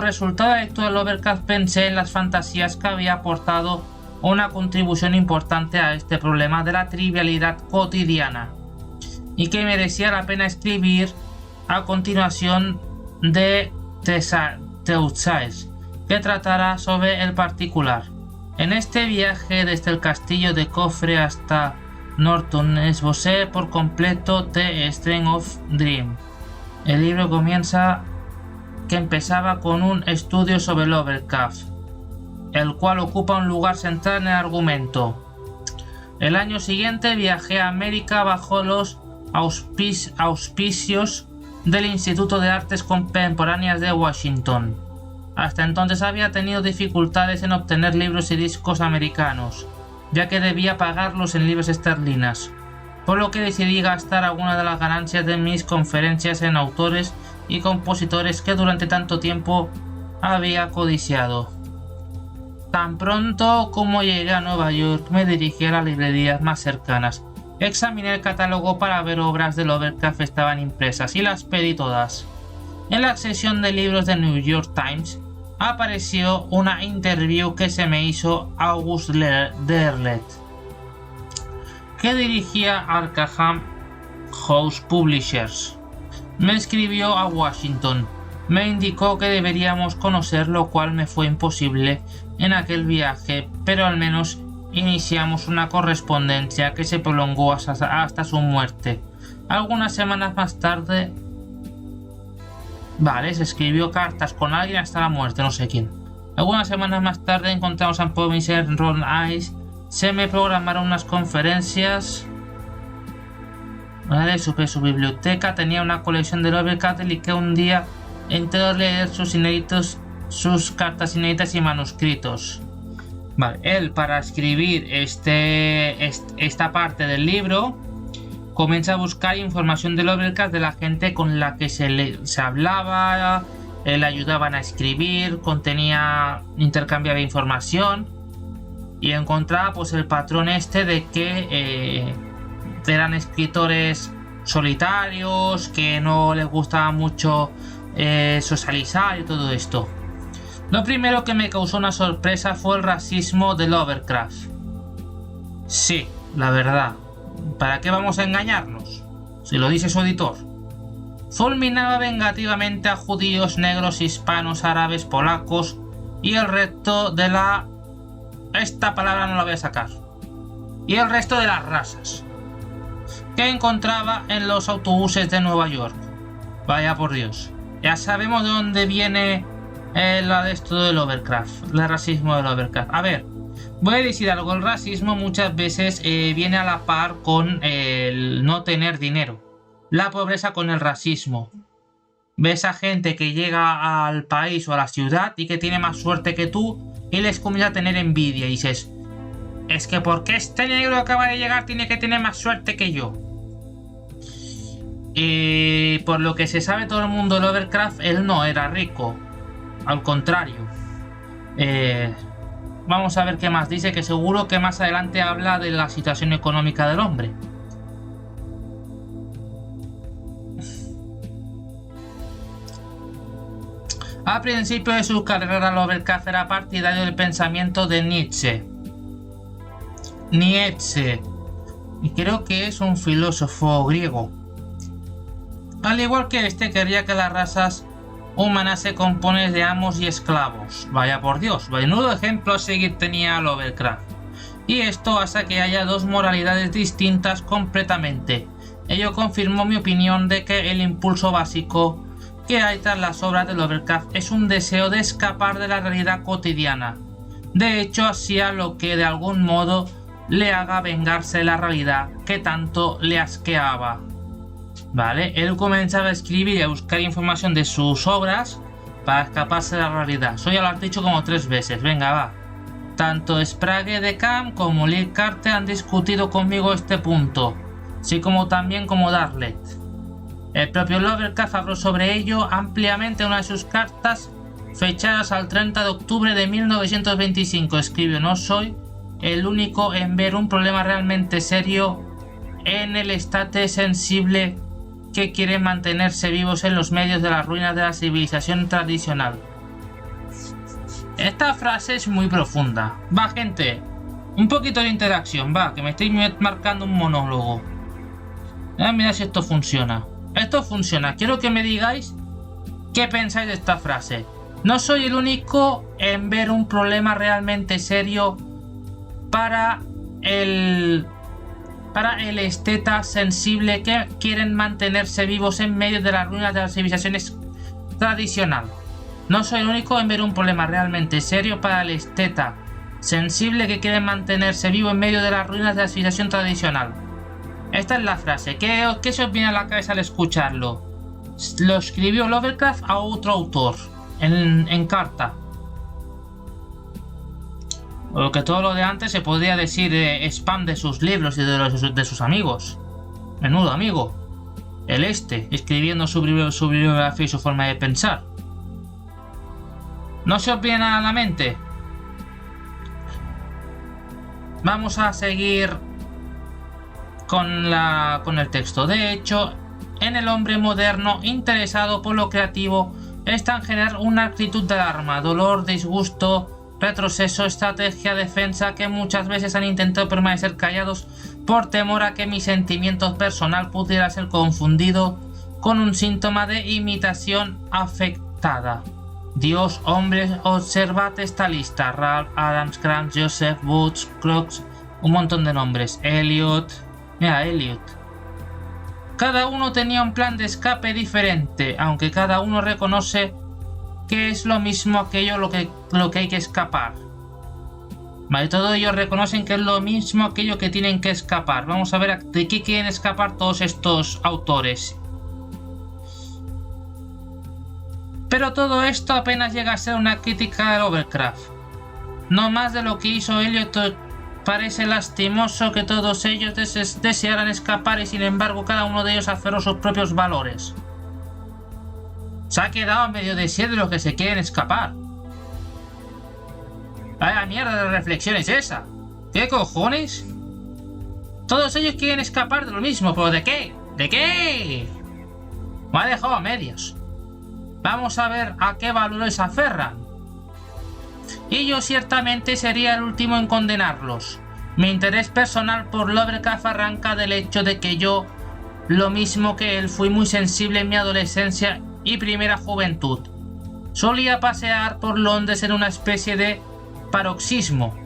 resultado de la lectura de Lovecraft pensé en las fantasías que había aportado una contribución importante a este problema de la trivialidad cotidiana y que merecía la pena escribir a continuación de Teutsaes, que tratará sobre el particular. En este viaje desde el castillo de Cofre hasta Norton esbocé por completo The Strength of Dream. El libro empezaba con un estudio sobre Lovecraft, el cual ocupa un lugar central en el argumento. El año siguiente viajé a América bajo los auspicios del Instituto de Artes Contemporáneas de Washington. Hasta entonces había tenido dificultades en obtener libros y discos americanos, ya que debía pagarlos en libras esterlinas, por lo que decidí gastar alguna de las ganancias de mis conferencias en autores y compositores que durante tanto tiempo había codiciado. Tan pronto como llegué a Nueva York me dirigí a las librerías más cercanas. Examiné el catálogo para ver obras de Lovecraft estaban impresas y las pedí todas. En la sección de libros de New York Times apareció una interview que se me hizo August Derleth, que dirigía Arkham House Publishers. Me escribió a Washington. Me indicó que deberíamos conocer, lo cual me fue imposible en aquel viaje, pero al menos iniciamos una correspondencia que se prolongó hasta su muerte. Algunas semanas más tarde, se escribió cartas con alguien hasta la muerte, no sé quién. Algunas semanas más tarde encontramos a Provincial Ron Ice. Se me programaron unas conferencias. Supe su biblioteca tenía una colección de Lovecraft y que un día entré a leer sus cartas inéditas y manuscritos. Él, para escribir esta parte del libro, comienza a buscar información de Lovecraft de la gente con la que se hablaba, le ayudaban a escribir, intercambiaba información y encontraba pues el patrón de que eran escritores solitarios, que no les gustaba mucho socializar y todo esto. Lo primero que me causó una sorpresa fue el racismo de Lovecraft. Sí, la verdad. ¿Para qué vamos a engañarnos? Si lo dice su editor. Fulminaba vengativamente a judíos, negros, hispanos, árabes, polacos y el resto de la... Esta palabra no la voy a sacar. Y el resto de las razas que encontraba en los autobuses de Nueva York. Vaya por Dios. Ya sabemos de dónde viene esto de Lovecraft, el racismo de Lovecraft. A ver, voy a decir algo. El racismo muchas veces viene a la par con el no tener dinero. La pobreza con el racismo. Ves a gente que llega al país o a la ciudad y que tiene más suerte que tú y les comienza a tener envidia y dices, es que porque este negro acaba de llegar tiene que tener más suerte que yo. Y por lo que se sabe todo el mundo de Lovecraft, él no era rico. Al contrario. Vamos a ver qué más dice, que seguro que más adelante habla de la situación económica del hombre. Al principio de su carrera, Lovecraft era partidario del pensamiento de Nietzsche. Y creo que es un filósofo griego. Al igual que este, quería que las razas humanas se componen de amos y esclavos. Vaya por Dios, menudo ejemplo a seguir tenía Lovecraft. Y esto hace que haya dos moralidades distintas completamente. Ello confirmó mi opinión de que el impulso básico que hay tras las obras de Lovecraft es un deseo de escapar de la realidad cotidiana. De hecho, hacía lo que de algún modo le haga vengarse de la realidad que tanto le asqueaba. Vale, él comenzaba a escribir y a buscar información de sus obras para escaparse de la realidad. Eso ya lo has dicho como 3 veces, venga va. Tanto Sprague de Camp como Lee Carter han discutido conmigo este punto, así como también como Darlet. El propio Lovecraft habló sobre ello ampliamente en una de sus cartas fechadas al 30 de octubre de 1925. Escribió: no soy el único en ver un problema realmente serio en el estate sensible que quieren mantenerse vivos en los medios de las ruinas de la civilización tradicional. Esta frase es muy profunda. Va, gente, un poquito de interacción, va, que me estoy marcando un monólogo. Mira si esto funciona. Esto funciona. Quiero que me digáis qué pensáis de esta frase. No soy el único en ver un problema realmente serio para el esteta sensible que quieren mantenerse vivos en medio de las ruinas de las civilizaciones tradicional. No soy el único en ver un problema realmente serio para el esteta sensible que quieren mantenerse vivo en medio de las ruinas de la civilización tradicional. Esta es la frase. ¿Qué se os viene a la cabeza al escucharlo? ¿Lo escribió Lovecraft a otro autor en carta? O que todo lo de antes se podría decir spam de sus libros y de sus amigos. Menudo amigo. Escribiendo su bibliografía y su forma de pensar. ¿No se os viene a la mente? Vamos a seguir con el texto. De hecho, en el hombre moderno interesado por lo creativo está en general una actitud de alarma, dolor, disgusto, retroceso, estrategia, defensa, que muchas veces han intentado permanecer callados por temor a que mi sentimiento personal pudiera ser confundido con un síntoma de imitación afectada. Dios, hombres, observad esta lista: Ralph, Adams, Grant, Joseph, Booth, Crooks, un montón de nombres, Eliot. Mira, Eliot. Cada uno tenía un plan de escape diferente, aunque cada uno reconoce que es lo mismo aquello lo que hay que escapar. Vale, todos ellos reconocen que es lo mismo aquello que tienen que escapar. Vamos a ver de qué quieren escapar todos estos autores. Pero todo esto apenas llega a ser una crítica de Lovecraft. No más de lo que hizo Eliot. Parece lastimoso que todos ellos desearan escapar y sin embargo cada uno de ellos aferró sus propios valores. Se ha quedado medio desierto de los que se quieren escapar. Vaya mierda de reflexión es esa. ¿Qué cojones? Todos ellos quieren escapar de lo mismo, pero ¿de qué? ¿De qué? Me ha dejado a medias. Vamos a ver a qué valores se aferran. Y yo ciertamente sería el último en condenarlos. Mi interés personal por Lovecraft arranca del hecho de que yo, lo mismo que él, fui muy sensible en mi adolescencia y primera juventud. Solía pasear por Londres en una especie de paroxismo,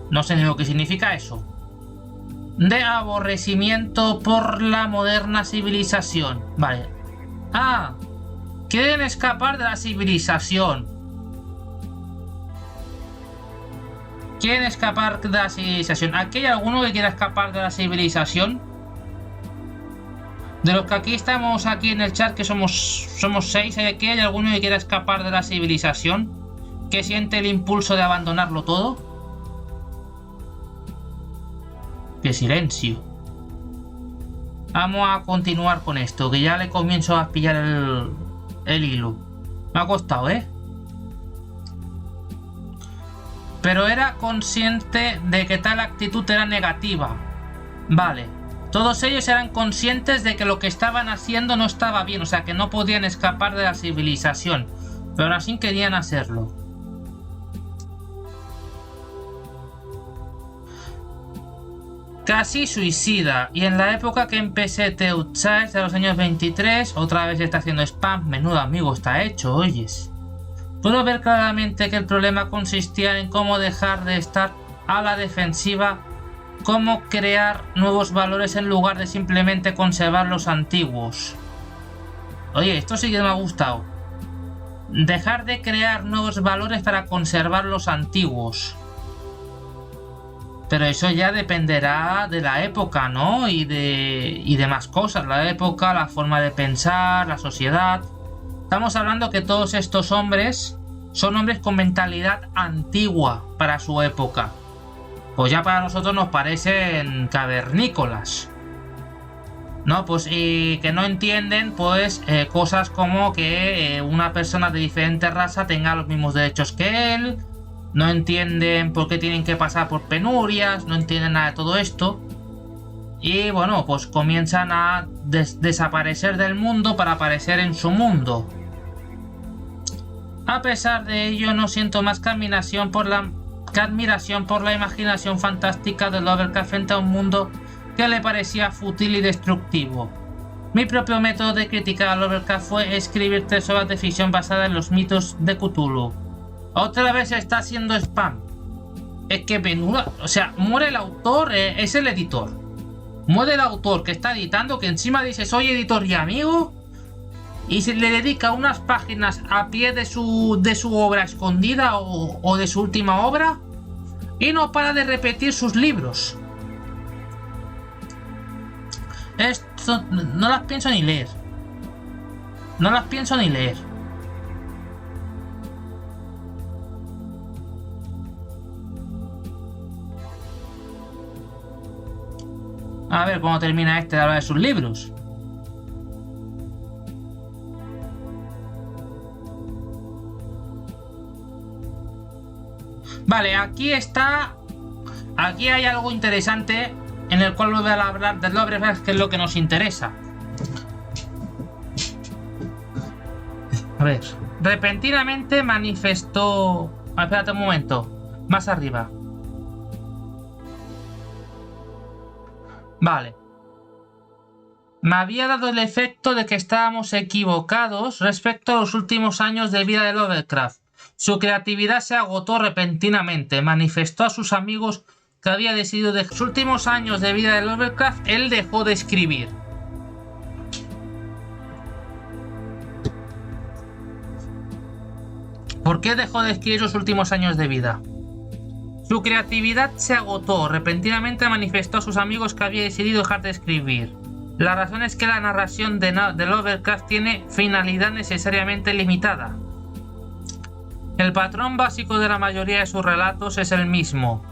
no sé ni lo que significa eso, de aborrecimiento por la moderna civilización. Vale. Ah, quieren escapar de la civilización. ¿Quieren escapar de la civilización? ¿Aquí hay alguno que quiera escapar de la civilización? De los que aquí estamos aquí en el chat, que somos 6, ¿aquí hay alguno que quiera escapar de la civilización? ¿Que siente el impulso de abandonarlo todo? Qué silencio. Vamos a continuar con esto, que ya le comienzo a pillar el hilo. Me ha costado, ¿eh? Pero era consciente de que tal actitud era negativa. Vale. Todos ellos eran conscientes de que lo que estaban haciendo no estaba bien, o sea que no podían escapar de la civilización, pero aún así querían hacerlo. Casi suicida, y en la época que empecé Teuchais de los años 23, otra vez está haciendo spam, menudo amigo está hecho, oyes. Puedo ver claramente que el problema consistía en cómo dejar de estar a la defensiva, cómo crear nuevos valores en lugar de simplemente conservar los antiguos. Oye, esto sí que me ha gustado. Dejar de crear nuevos valores para conservar los antiguos. Pero eso ya dependerá de la época, ¿no? Y de más cosas. La época, la forma de pensar, la sociedad. Estamos hablando que todos estos hombres son hombres con mentalidad antigua para su época. Pues ya para nosotros nos parecen cavernícolas. No, pues y que no entienden pues cosas como que una persona de diferente raza tenga los mismos derechos que él. No entienden por qué tienen que pasar por penurias, no entienden nada de todo esto. Y bueno, pues comienzan a desaparecer del mundo para aparecer en su mundo. A pesar de ello, no siento más que admiración por la imaginación fantástica de Lovecraft frente a un mundo que le parecía fútil y destructivo. Mi propio método de criticar a Lovecraft fue escribir 3 obras de ficción basadas en los mitos de Cthulhu. Otra vez está haciendo spam. Es que menuda, o sea, muere el autor, es el editor. Muere el autor que está editando, que encima dice soy editor y amigo, y se le dedica unas páginas a pie de su obra escondida o de su última obra, y no para de repetir sus libros. Esto no las pienso ni leer. No las pienso ni leer. A ver cómo termina este de hablar de sus libros. Vale, aquí está. Aquí hay algo interesante en el cual voy a hablar de Lovecraft, que es lo que nos interesa. A ver. Repentinamente manifestó. Espérate un momento. Más arriba. Vale. Me había dado el efecto de que estábamos equivocados respecto a los últimos años de vida de Lovecraft. Su creatividad se agotó repentinamente. Manifestó a sus amigos que había decidido de los últimos años de vida de Lovecraft, él dejó de escribir. ¿Por qué dejó de escribir los últimos años de vida? Su creatividad se agotó. Repentinamente manifestó a sus amigos que había decidido dejar de escribir. La razón es que la narración de Lovecraft tiene finalidad necesariamente limitada. El patrón básico de la mayoría de sus relatos es el mismo.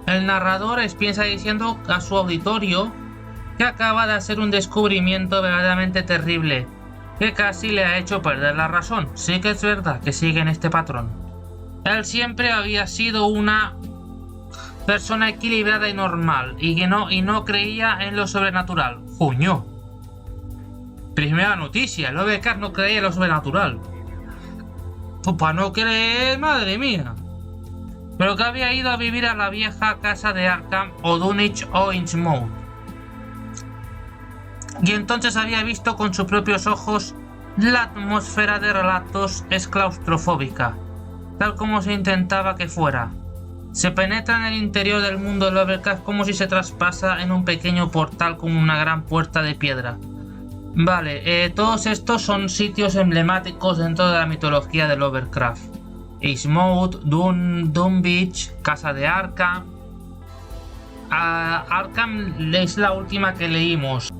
El narrador piensa diciendo a su auditorio que acaba de hacer un descubrimiento verdaderamente terrible, que casi le ha hecho perder la razón. Sí que es verdad que sigue en este patrón. Él siempre había sido una persona equilibrada y normal, y no creía en lo sobrenatural. ¡Coño! Primera noticia, Lovecraft no creía en lo sobrenatural. Pues para no creer, madre mía. Pero que había ido a vivir a la vieja casa de Arkham o Dunwich o Innsmouth. Y entonces había visto con sus propios ojos la atmósfera de relatos es claustrofóbica, tal como se intentaba que fuera. Se penetra en el interior del mundo de Lovecraft como si se traspasa en un pequeño portal como una gran puerta de piedra. Vale, todos estos son sitios emblemáticos dentro de la mitología de Lovecraft. Innsmouth, Dunwich, Casa de Arkham. Arkham es la última que leímos.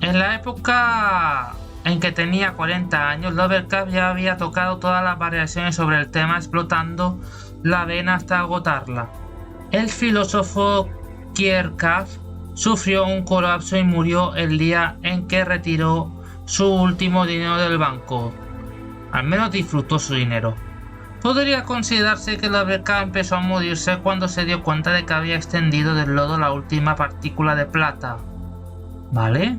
En la época en que tenía 40 años, Lovecraft ya había tocado todas las variaciones sobre el tema, explotando la vena hasta agotarla. El filósofo Kierkegaard sufrió un colapso y murió el día en que retiró su último dinero del banco. Al menos disfrutó su dinero. Podría considerarse que Lovecraft empezó a morirse cuando se dio cuenta de que había extendido del lodo la última partícula de plata. ¿Vale?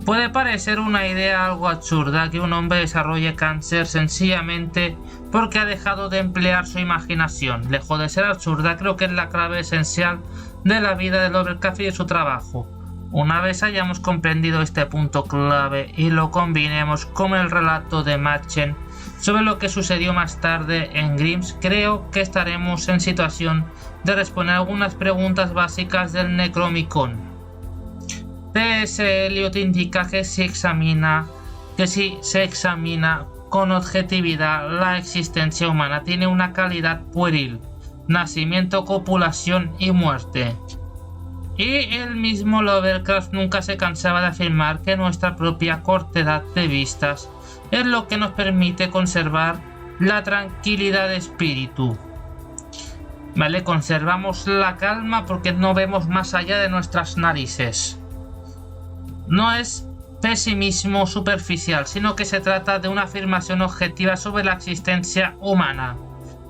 Puede parecer una idea algo absurda que un hombre desarrolle cáncer sencillamente porque ha dejado de emplear su imaginación. Lejos de ser absurda, creo que es la clave esencial de la vida de Lovecraft y de su trabajo. Una vez hayamos comprendido este punto clave y lo combinemos con el relato de Machen sobre lo que sucedió más tarde en Grimm's, creo que estaremos en situación de responder algunas preguntas básicas del Necronomicon. T.S. Eliot indica que si se examina con objetividad la existencia humana tiene una calidad pueril, nacimiento, copulación y muerte. Y el mismo Lovecraft nunca se cansaba de afirmar que nuestra propia cortedad de vistas es lo que nos permite conservar la tranquilidad de espíritu. Vale, conservamos la calma porque no vemos más allá de nuestras narices. No es pesimismo superficial, sino que se trata de una afirmación objetiva sobre la existencia humana.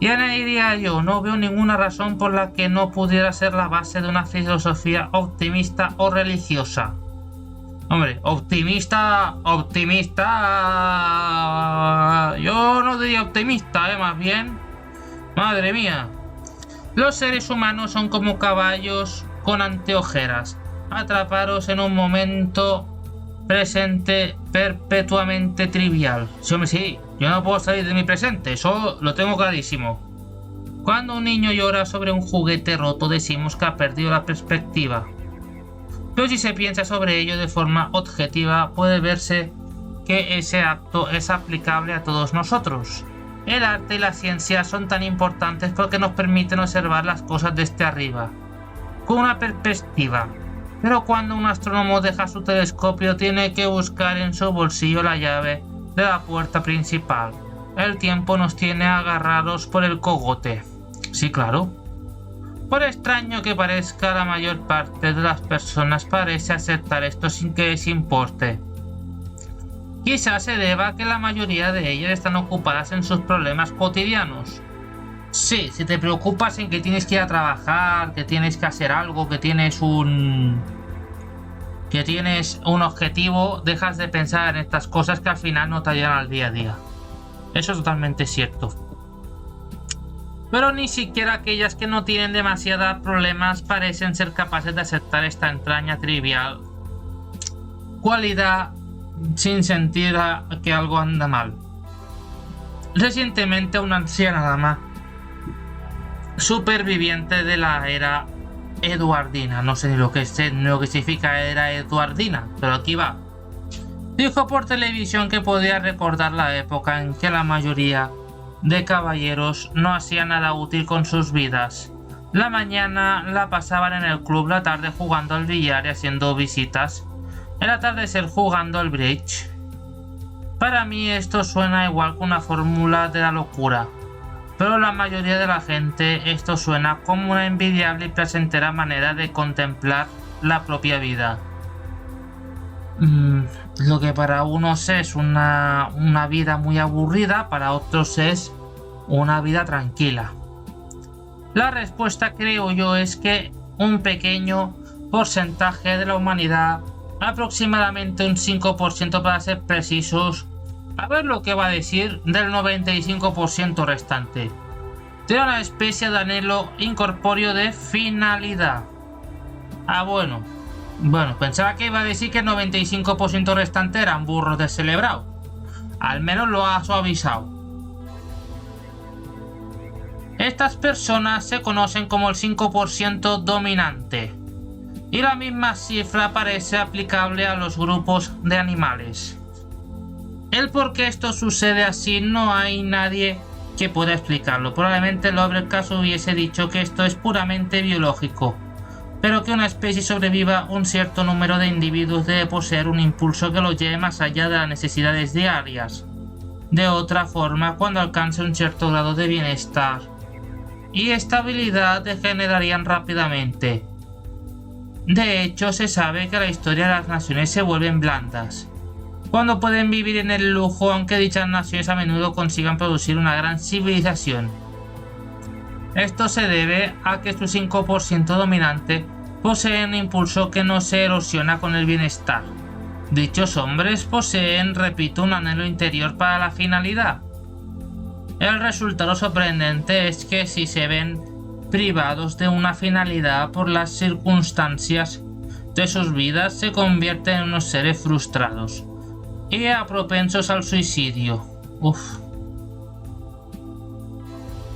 Y añadiría yo, no veo ninguna razón por la que no pudiera ser la base de una filosofía optimista o religiosa. Hombre, optimista... Yo no diría optimista, más bien. Madre mía. Los seres humanos son como caballos con anteojeras, atrapados en un momento presente perpetuamente trivial. Sí, yo no puedo salir de mi presente, eso lo tengo clarísimo. Cuando un niño llora sobre un juguete roto decimos que ha perdido la perspectiva. Pero si se piensa sobre ello de forma objetiva puede verse que ese acto es aplicable a todos nosotros. El arte y la ciencia son tan importantes porque nos permiten observar las cosas desde arriba, con una perspectiva. Pero cuando un astrónomo deja su telescopio tiene que buscar en su bolsillo la llave de la puerta principal. El tiempo nos tiene agarrados por el cogote. Sí, claro. Por extraño que parezca, la mayor parte de las personas parece aceptar esto sin que les importe. Quizás se deba a que la mayoría de ellas están ocupadas en sus problemas cotidianos. Sí, si te preocupas en que tienes que ir a trabajar, que tienes que hacer algo, que tienes un objetivo, dejas de pensar en estas cosas que al final no te ayudan al día a día. Eso es totalmente cierto. Pero ni siquiera aquellas que no tienen demasiados problemas parecen ser capaces de aceptar esta entraña trivial cualidad sin sentir que algo anda mal. Recientemente una anciana dama superviviente de la era eduardina, no sé ni lo que significa era eduardina, pero aquí va, dijo por televisión que podía recordar la época en que la mayoría de caballeros no hacían nada útil con sus vidas. La mañana la pasaban en el club, la tarde jugando al billar y haciendo visitas, el atardecer jugando al bridge. Para mí esto suena igual que una fórmula de la locura, pero la mayoría de la gente esto suena como una envidiable y placentera manera de contemplar la propia vida. Lo que para unos es una vida muy aburrida, para otros es una vida tranquila. La respuesta, creo yo, es que un pequeño porcentaje de la humanidad, aproximadamente un 5% para ser precisos, a ver lo que va a decir del 95% restante, tiene una especie de anhelo incorpóreo de finalidad. Bueno, pensaba que iba a decir que el 95% restante eran burros descelebrados. Al menos lo ha suavizado. Estas personas se conocen como el 5% dominante. Y la misma cifra parece aplicable a los grupos de animales. El por qué esto sucede así no hay nadie que pueda explicarlo. Probablemente Lovecraft hubiese dicho que esto es puramente biológico, pero que una especie sobreviva un cierto número de individuos debe poseer un impulso que lo lleve más allá de las necesidades diarias. De otra forma, cuando alcance un cierto grado de bienestar y estabilidad degenerarían rápidamente. De hecho, se sabe que la historia de las naciones se vuelven blandas cuando pueden vivir en el lujo, aunque dichas naciones a menudo consigan producir una gran civilización. Esto se debe a que su 5% dominante posee un impulso que no se erosiona con el bienestar. Dichos hombres poseen, repito, un anhelo interior para la finalidad. El resultado sorprendente es que si se ven privados de una finalidad por las circunstancias de sus vidas, se convierten en unos seres frustrados y propensos al suicidio.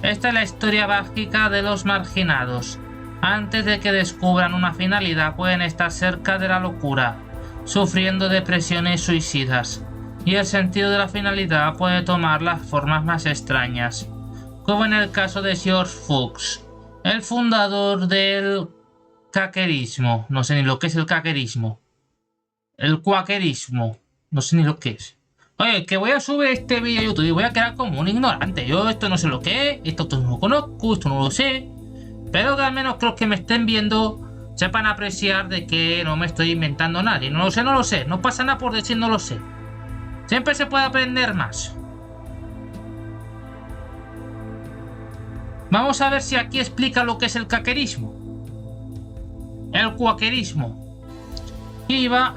Esta es la historia básica de los marginados. Antes de que descubran una finalidad, pueden estar cerca de la locura, sufriendo depresiones suicidas, y el sentido de la finalidad puede tomar las formas más extrañas, como en el caso de George Fuchs, el fundador del quakerismo. No sé ni lo que es el quakerismo. El quakerismo. No sé ni lo que es. Oye, que voy a subir este vídeo a YouTube y voy a quedar como un ignorante. Yo esto no sé lo que es, esto no lo conozco, esto no lo sé. Pero que al menos creo que me estén viendo sepan apreciar de que no me estoy inventando nada. Y no lo sé. No pasa nada por decir no lo sé. Siempre se puede aprender más. Vamos a ver si aquí explica lo que es el quakerismo. El quakerismo. Iba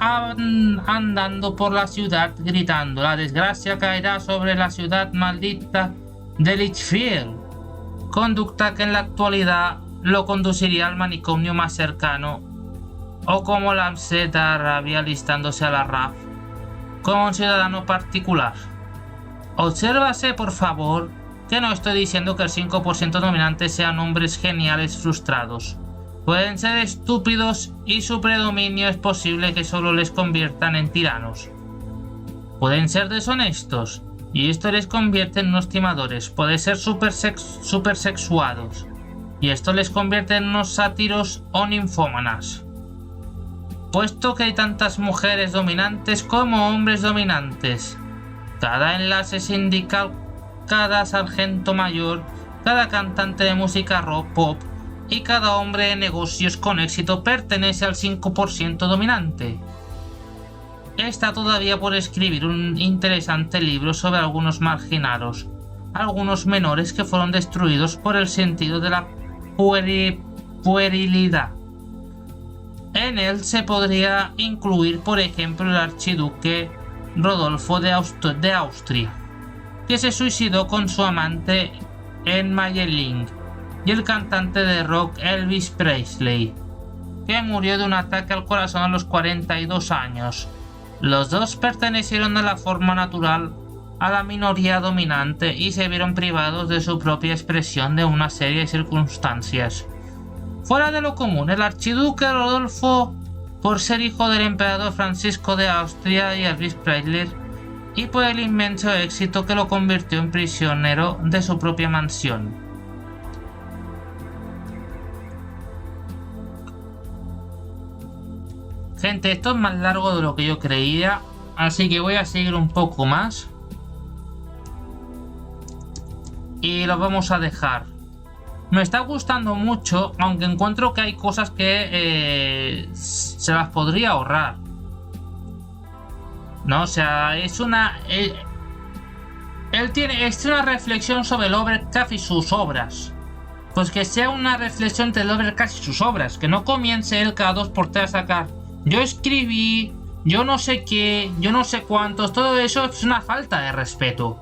andando por la ciudad gritando: la desgracia caerá sobre la ciudad maldita de Litchfield. Conducta que en la actualidad lo conduciría al manicomio más cercano, o como la Amseta Arabia alistándose a la RAF como un ciudadano particular. Obsérvase, por favor, que no estoy diciendo que el 5% dominante sean hombres geniales frustrados. Pueden ser estúpidos y su predominio es posible que solo les conviertan en tiranos. Pueden ser deshonestos y esto les convierte en unos timadores. Pueden ser supersexuados y esto les convierte en unos sátiros o ninfómanas. Puesto que hay tantas mujeres dominantes como hombres dominantes, cada enlace sindical, cada sargento mayor, cada cantante de música rock pop y cada hombre de negocios con éxito pertenece al 5% dominante. Está todavía por escribir un interesante libro sobre algunos marginados, algunos menores que fueron destruidos por el sentido de la puerilidad. En él se podría incluir, por ejemplo, el archiduque Rodolfo de Austria, que se suicidó con su amante en Mayerling, y el cantante de rock Elvis Presley, que murió de un ataque al corazón a los 42 años. Los dos pertenecieron de la forma natural a la minoría dominante y se vieron privados de su propia expresión de una serie de circunstancias fuera de lo común. El archiduque Rodolfo, por ser hijo del emperador Francisco de Austria y Elvis Presley, y por el inmenso éxito que lo convirtió en prisionero de su propia mansión. Gente, esto es más largo de lo que yo creía, así que voy a seguir un poco más y lo vamos a dejar. Me está gustando mucho, aunque encuentro que hay cosas que se las podría ahorrar. No, o sea, es una... es una reflexión sobre Lovecraft y sus obras. Pues que sea una reflexión entre Lovecraft y sus obras. Que no comience él cada 2x3 a sacar: yo escribí, yo no sé qué, yo no sé cuántos. Todo eso es una falta de respeto.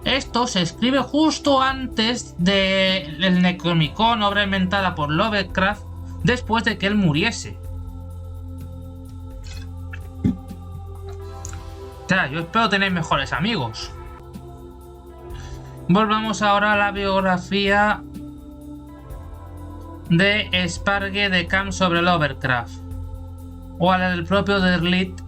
Esto se escribe justo antes del Necronomicon, obra inventada por Lovecraft, después de que él muriese. O sea, yo espero tener mejores amigos. Volvamos ahora a la biografía de Sparge de Camp sobre Lovecraft, o a la del propio Derlit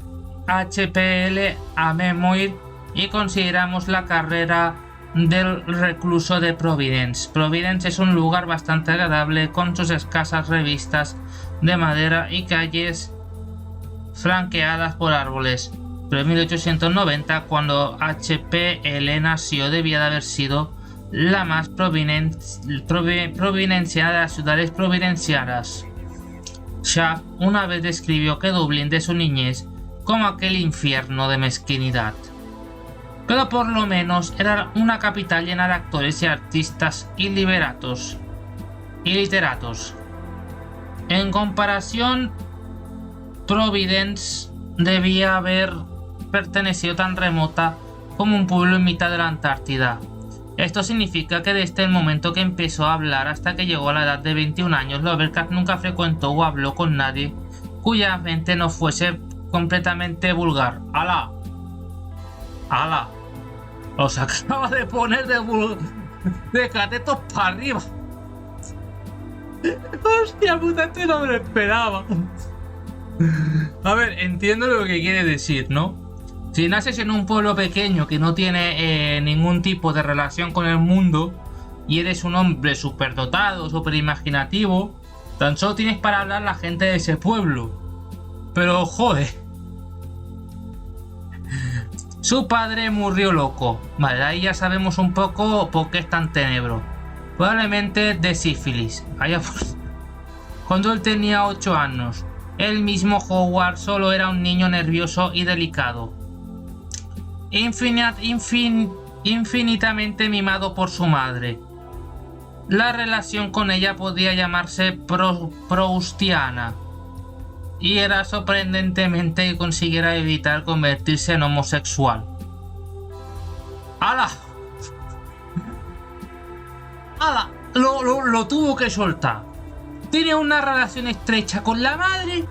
HPL a Memoir, y consideramos la carrera del recluso de Providence. Providence es un lugar bastante agradable con sus escasas revistas de madera y calles flanqueadas por árboles. Pero en 1890, cuando HPL nació, debía de haber sido la más providenciana de las ciudades providencianas. Shaft una vez describió que Dublín de su niñez como aquel infierno de mezquinidad. Pero por lo menos era una capital llena de actores y artistas y literatos. En comparación, Providence debía haber pertenecido tan remota como un pueblo en mitad de la Antártida. Esto significa que desde el momento que empezó a hablar hasta que llegó a la edad de 21 años, Lovecraft nunca frecuentó o habló con nadie cuya mente no fuese completamente vulgar. ¡Hala! ¡Hala! Os acaba de poner de catetos para arriba. Hostia puta, esto no me lo esperaba. A ver, entiendo lo que quiere decir, ¿no? Si naces en un pueblo pequeño que no tiene ningún tipo de relación con el mundo y eres un hombre superdotado, súper imaginativo, tan solo tienes para hablar la gente de ese pueblo. Pero joder. Su padre murió loco. Vale, ahí ya sabemos un poco por qué es tan tenebro. Probablemente de sífilis. Cuando él tenía 8 años. El mismo Howard solo era un niño nervioso y delicado. Infinitamente mimado por su madre. La relación con ella podía llamarse proustiana. Y era sorprendentemente que consiguiera evitar convertirse en homosexual. ¡Hala! ¡Hala! Lo tuvo que soltar. Tiene una relación estrecha con la madre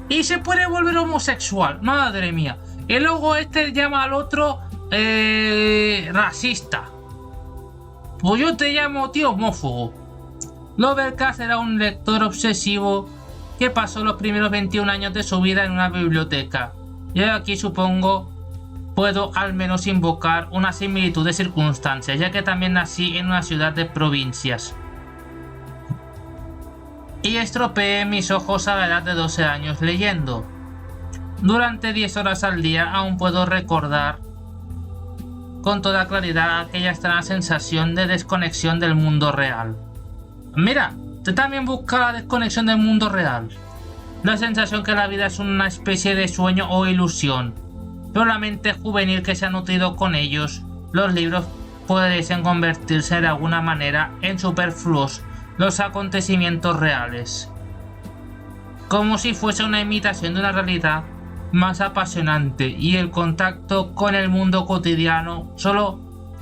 y se puede volver homosexual. Madre mía. Y luego este llama al otro racista. Pues yo te llamo tío homófobo. Lovecraft era un lector obsesivo que pasó los primeros 21 años de su vida en una biblioteca. Yo aquí supongo puedo al menos invocar una similitud de circunstancias, ya que también nací en una ciudad de provincias. Y estropeé mis ojos a la edad de 12 años leyendo. Durante 10 horas al día aún puedo recordar con toda claridad aquella extraña sensación de desconexión del mundo real. Mira, tú también buscas la desconexión del mundo real. La sensación que la vida es una especie de sueño o ilusión, pero la mente juvenil que se ha nutrido con ellos, los libros pudiesen convertirse de alguna manera en superfluos los acontecimientos reales. Como si fuese una imitación de una realidad más apasionante, y el contacto con el mundo cotidiano solo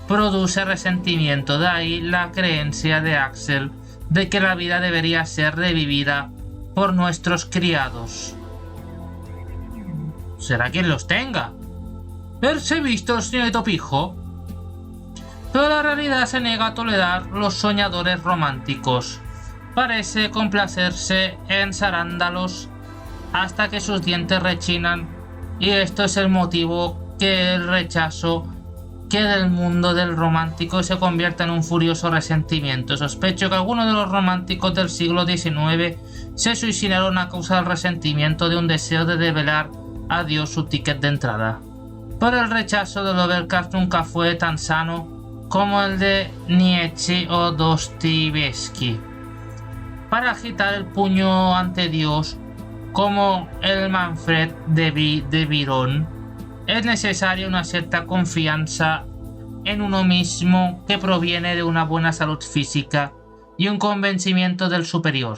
produce resentimiento. De ahí la creencia de Axel de que la vida debería ser revivida por nuestros criados. ¿Será quien los tenga? ¿Verse visto, señor Topijo? Pero la realidad se niega a tolerar los soñadores románticos. Parece complacerse en zarándalos hasta que sus dientes rechinan, y esto es el motivo que el rechazo que del mundo del romántico se convierta en un furioso resentimiento. Sospecho que algunos de los románticos del siglo XIX se suicidaron a causa del resentimiento de un deseo de develar a Dios su ticket de entrada. Pero el rechazo de Lovecraft nunca fue tan sano como el de Nietzsche o Dostoyevsky. Para agitar el puño ante Dios, como el Manfred de Byron, es necesaria una cierta confianza en uno mismo que proviene de una buena salud física y un convencimiento del superior.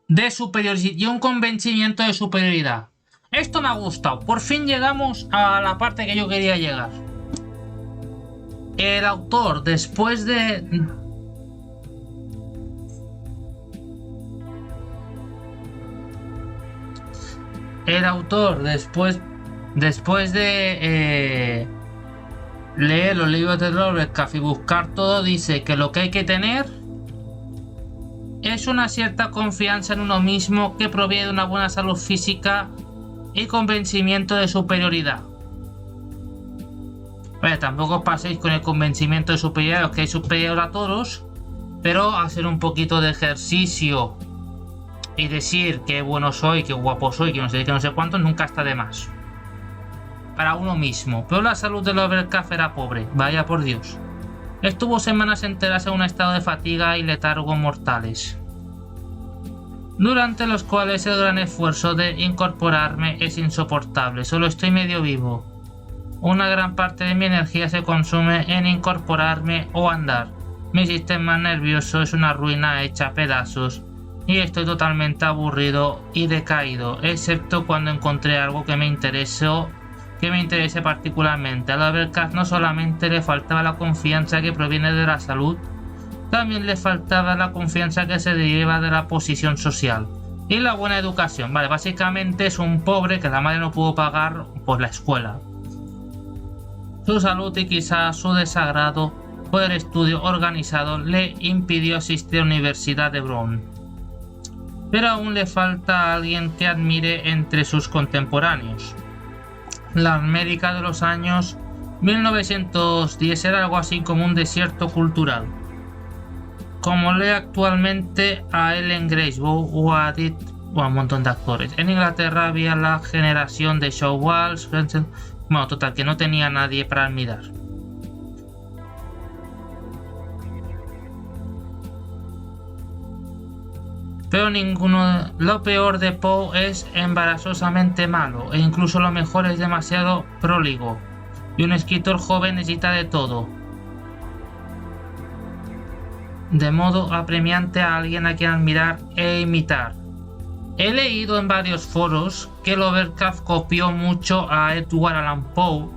Y un convencimiento de superioridad. Esto me ha gustado. Por fin llegamos a la parte que yo quería llegar. El autor, después de leer los libros de Lovecraft y buscar todo, dice que lo que hay que tener es una cierta confianza en uno mismo que proviene de una buena salud física y convencimiento de superioridad. Bueno, tampoco os paséis con el convencimiento de superioridad, los que hay superior a todos, pero hacer un poquito de ejercicio y decir que bueno soy, que guapo soy, que no sé cuánto, nunca está de más. Para uno mismo. Pero la salud de Lovecraft era pobre, vaya por Dios. Estuvo semanas enteras en un estado de fatiga y letargo mortales, durante los cuales el gran esfuerzo de incorporarme es insoportable. Solo estoy medio vivo. Una gran parte de mi energía se consume en incorporarme o andar. Mi sistema nervioso es una ruina hecha a pedazos y estoy totalmente aburrido y decaído, excepto cuando encontré algo que me interese particularmente. A Lovecraft no solamente le faltaba la confianza que proviene de la salud, también le faltaba la confianza que se deriva de la posición social y la buena educación. Vale, básicamente es un pobre que la madre no pudo pagar por la escuela. Su salud y quizás su desagrado por el estudio organizado le impidió asistir a la Universidad de Brown. Pero aún le falta alguien que admire entre sus contemporáneos. La América de los años 1910 era algo así como un desierto cultural, como lee actualmente a Ellen Gracebow o a Edith o a un montón de actores. En Inglaterra había la generación de Shaw Walsh, bueno, total, que no tenía nadie para admirar. Pero lo peor de Poe es embarazosamente malo, e incluso lo mejor es demasiado próligo, y un escritor joven necesita de todo, de modo apremiante a alguien a quien admirar e imitar. He leído en varios foros que Lovecraft copió mucho a Edgar Allan Poe,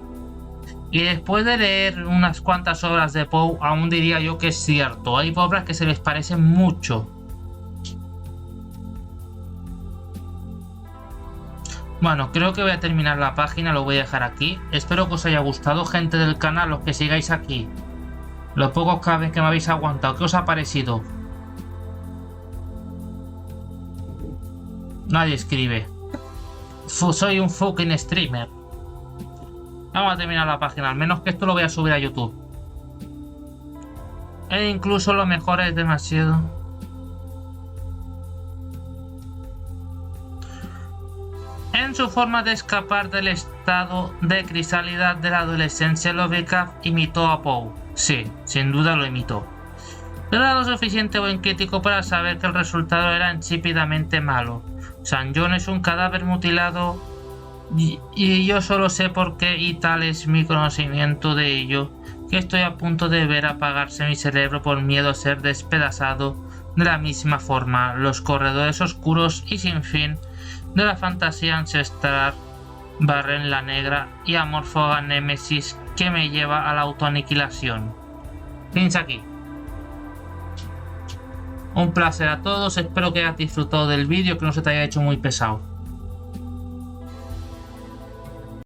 y después de leer unas cuantas obras de Poe aún diría yo que es cierto. Hay obras que se les parecen mucho. Bueno, creo que voy a terminar la página, lo voy a dejar aquí. Espero que os haya gustado, gente del canal, los que sigáis aquí. Los pocos que me habéis aguantado, ¿qué os ha parecido? Nadie escribe. Soy un fucking streamer. Vamos a terminar la página, al menos que esto lo voy a subir a YouTube. E incluso lo mejor es demasiado. En su forma de escapar del estado de crisalidad de la adolescencia, Lovecraft imitó a Poe. Sí, sin duda lo imitó. Pero era lo suficiente buen crítico para saber que el resultado era insípidamente malo. San John es un cadáver mutilado y yo solo sé por qué, y tal es mi conocimiento de ello, que estoy a punto de ver apagarse mi cerebro por miedo a ser despedazado de la misma forma. Los corredores oscuros y sin fin de la fantasía ancestral barren la negra y amorfa némesis que me lleva a la autoaniquilación. Piensa aquí. Un placer a todos, espero que hayas disfrutado del vídeo, que no se te haya hecho muy pesado.